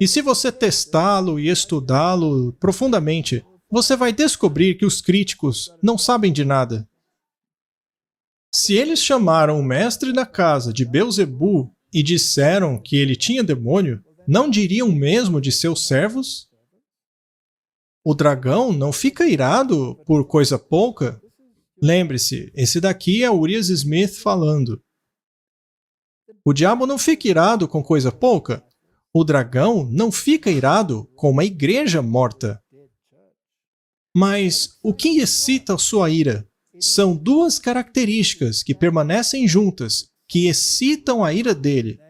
Speaker 2: E se você testá-lo e estudá-lo profundamente, você vai descobrir que os críticos não sabem de nada. Se eles chamaram o mestre da casa de Belzebu e disseram que ele tinha demônio, não diriam o mesmo de seus servos? O dragão não fica irado por coisa pouca? Lembre-se, esse daqui é Urias Smith falando. O diabo não fica irado com coisa pouca? O dragão não fica irado com uma igreja morta. Mas o que excita sua ira? São duas características que permanecem juntas, que excitam a ira dele,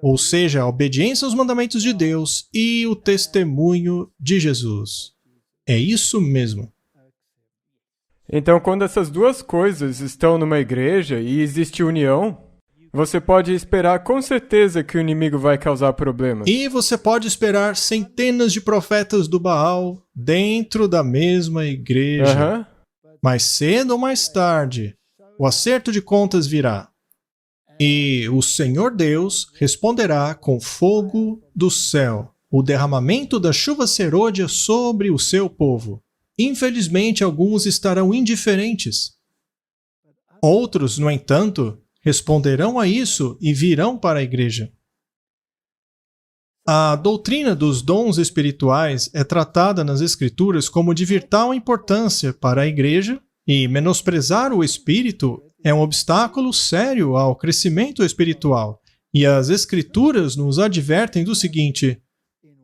Speaker 2: ou seja, a obediência aos mandamentos de Deus e o testemunho de Jesus. É isso mesmo.
Speaker 1: Então, quando essas duas coisas estão numa igreja e existe união, você pode esperar com certeza que o inimigo vai causar problemas.
Speaker 2: E você pode esperar centenas de profetas do Baal dentro da mesma igreja. Mais cedo ou mais tarde, o acerto de contas virá. E o Senhor Deus responderá com fogo do céu, o derramamento da chuva serôdia sobre o seu povo. Infelizmente, alguns estarão indiferentes. Outros, no entanto, responderão a isso e virão para a igreja. A doutrina dos dons espirituais é tratada nas Escrituras como de vital importância para a igreja, e menosprezar o espírito é um obstáculo sério ao crescimento espiritual. E as Escrituras nos advertem do seguinte: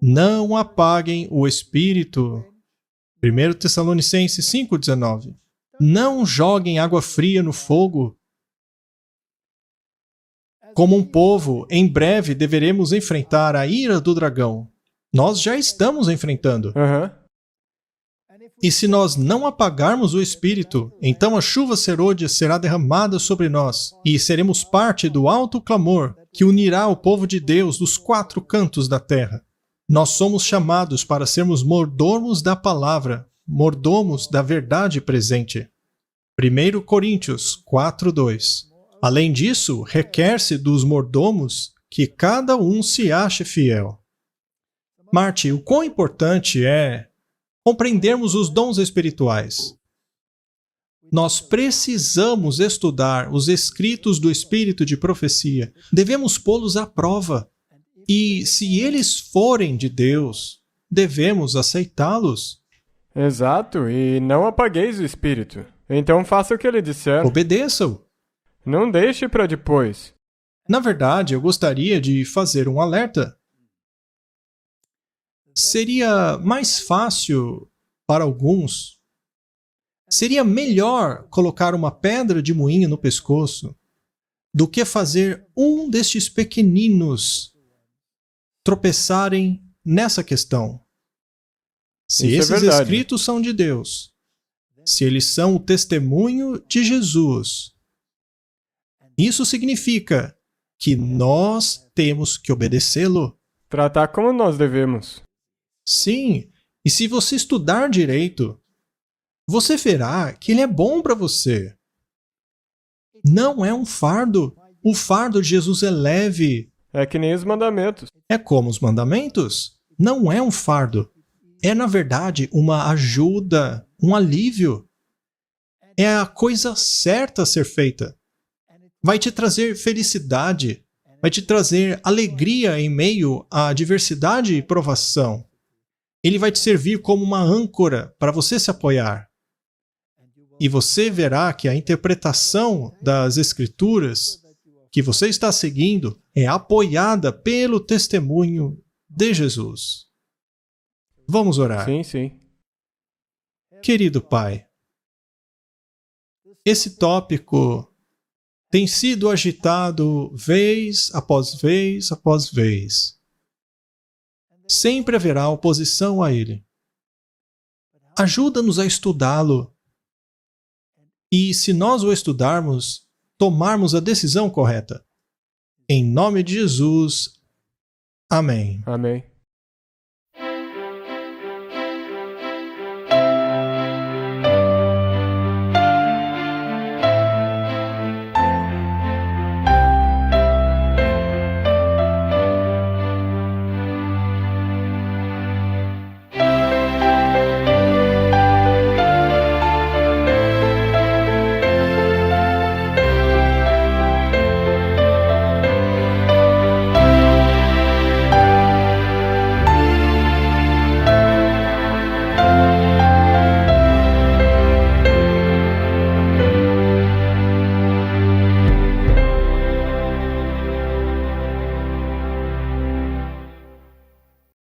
Speaker 2: não apaguem o espírito. 1 Tessalonicenses 5,19. Não joguem água fria no fogo. Como um povo, em breve deveremos enfrentar a ira do dragão. Nós já estamos enfrentando.
Speaker 1: Aham.
Speaker 2: E se nós não apagarmos o Espírito, então a chuva serôdia será derramada sobre nós, e seremos parte do alto clamor que unirá o povo de Deus dos 4 cantos da terra. Nós somos chamados para sermos mordomos da palavra, mordomos da verdade presente. 1 Coríntios 4:2. Além disso, requer-se dos mordomos que cada um se ache fiel. Marty, o quão importante é compreendermos os dons espirituais. Nós precisamos estudar os escritos do Espírito de profecia. Devemos pô-los à prova. E se eles forem de Deus, devemos aceitá-los.
Speaker 1: Exato, e não apagueis o Espírito. Então faça o que ele disser.
Speaker 2: Obedeça-o.
Speaker 1: Não deixe para depois.
Speaker 2: Na verdade, eu gostaria de fazer um alerta. Seria mais fácil para alguns. Seria melhor colocar uma pedra de moinho no pescoço do que fazer um destes pequeninos tropeçarem nessa questão. Se
Speaker 1: Isso é
Speaker 2: esses
Speaker 1: verdade.
Speaker 2: escritos são de Deus, se eles são o testemunho de Jesus, isso significa que nós temos que obedecê-lo.
Speaker 1: Tratar como nós devemos.
Speaker 2: Sim, e se você estudar direito, você verá que ele é bom para você. Não é um fardo. O fardo de Jesus é leve.
Speaker 1: É que nem os mandamentos.
Speaker 2: É como os mandamentos. Não é um fardo. É, na verdade, uma ajuda, um alívio. É a coisa certa a ser feita. Vai te trazer felicidade. Vai te trazer alegria em meio à adversidade e provação. Ele vai te servir como uma âncora para você se apoiar. E você verá que a interpretação das Escrituras que você está seguindo é apoiada pelo testemunho de Jesus. Vamos orar.
Speaker 1: Sim, sim.
Speaker 2: Querido Pai, esse tópico tem sido agitado vez após vez após vez. Sempre haverá oposição a ele. Ajuda-nos a estudá-lo. E, se nós o estudarmos, tomarmos a decisão correta. Em nome de Jesus. Amém.
Speaker 1: Amém.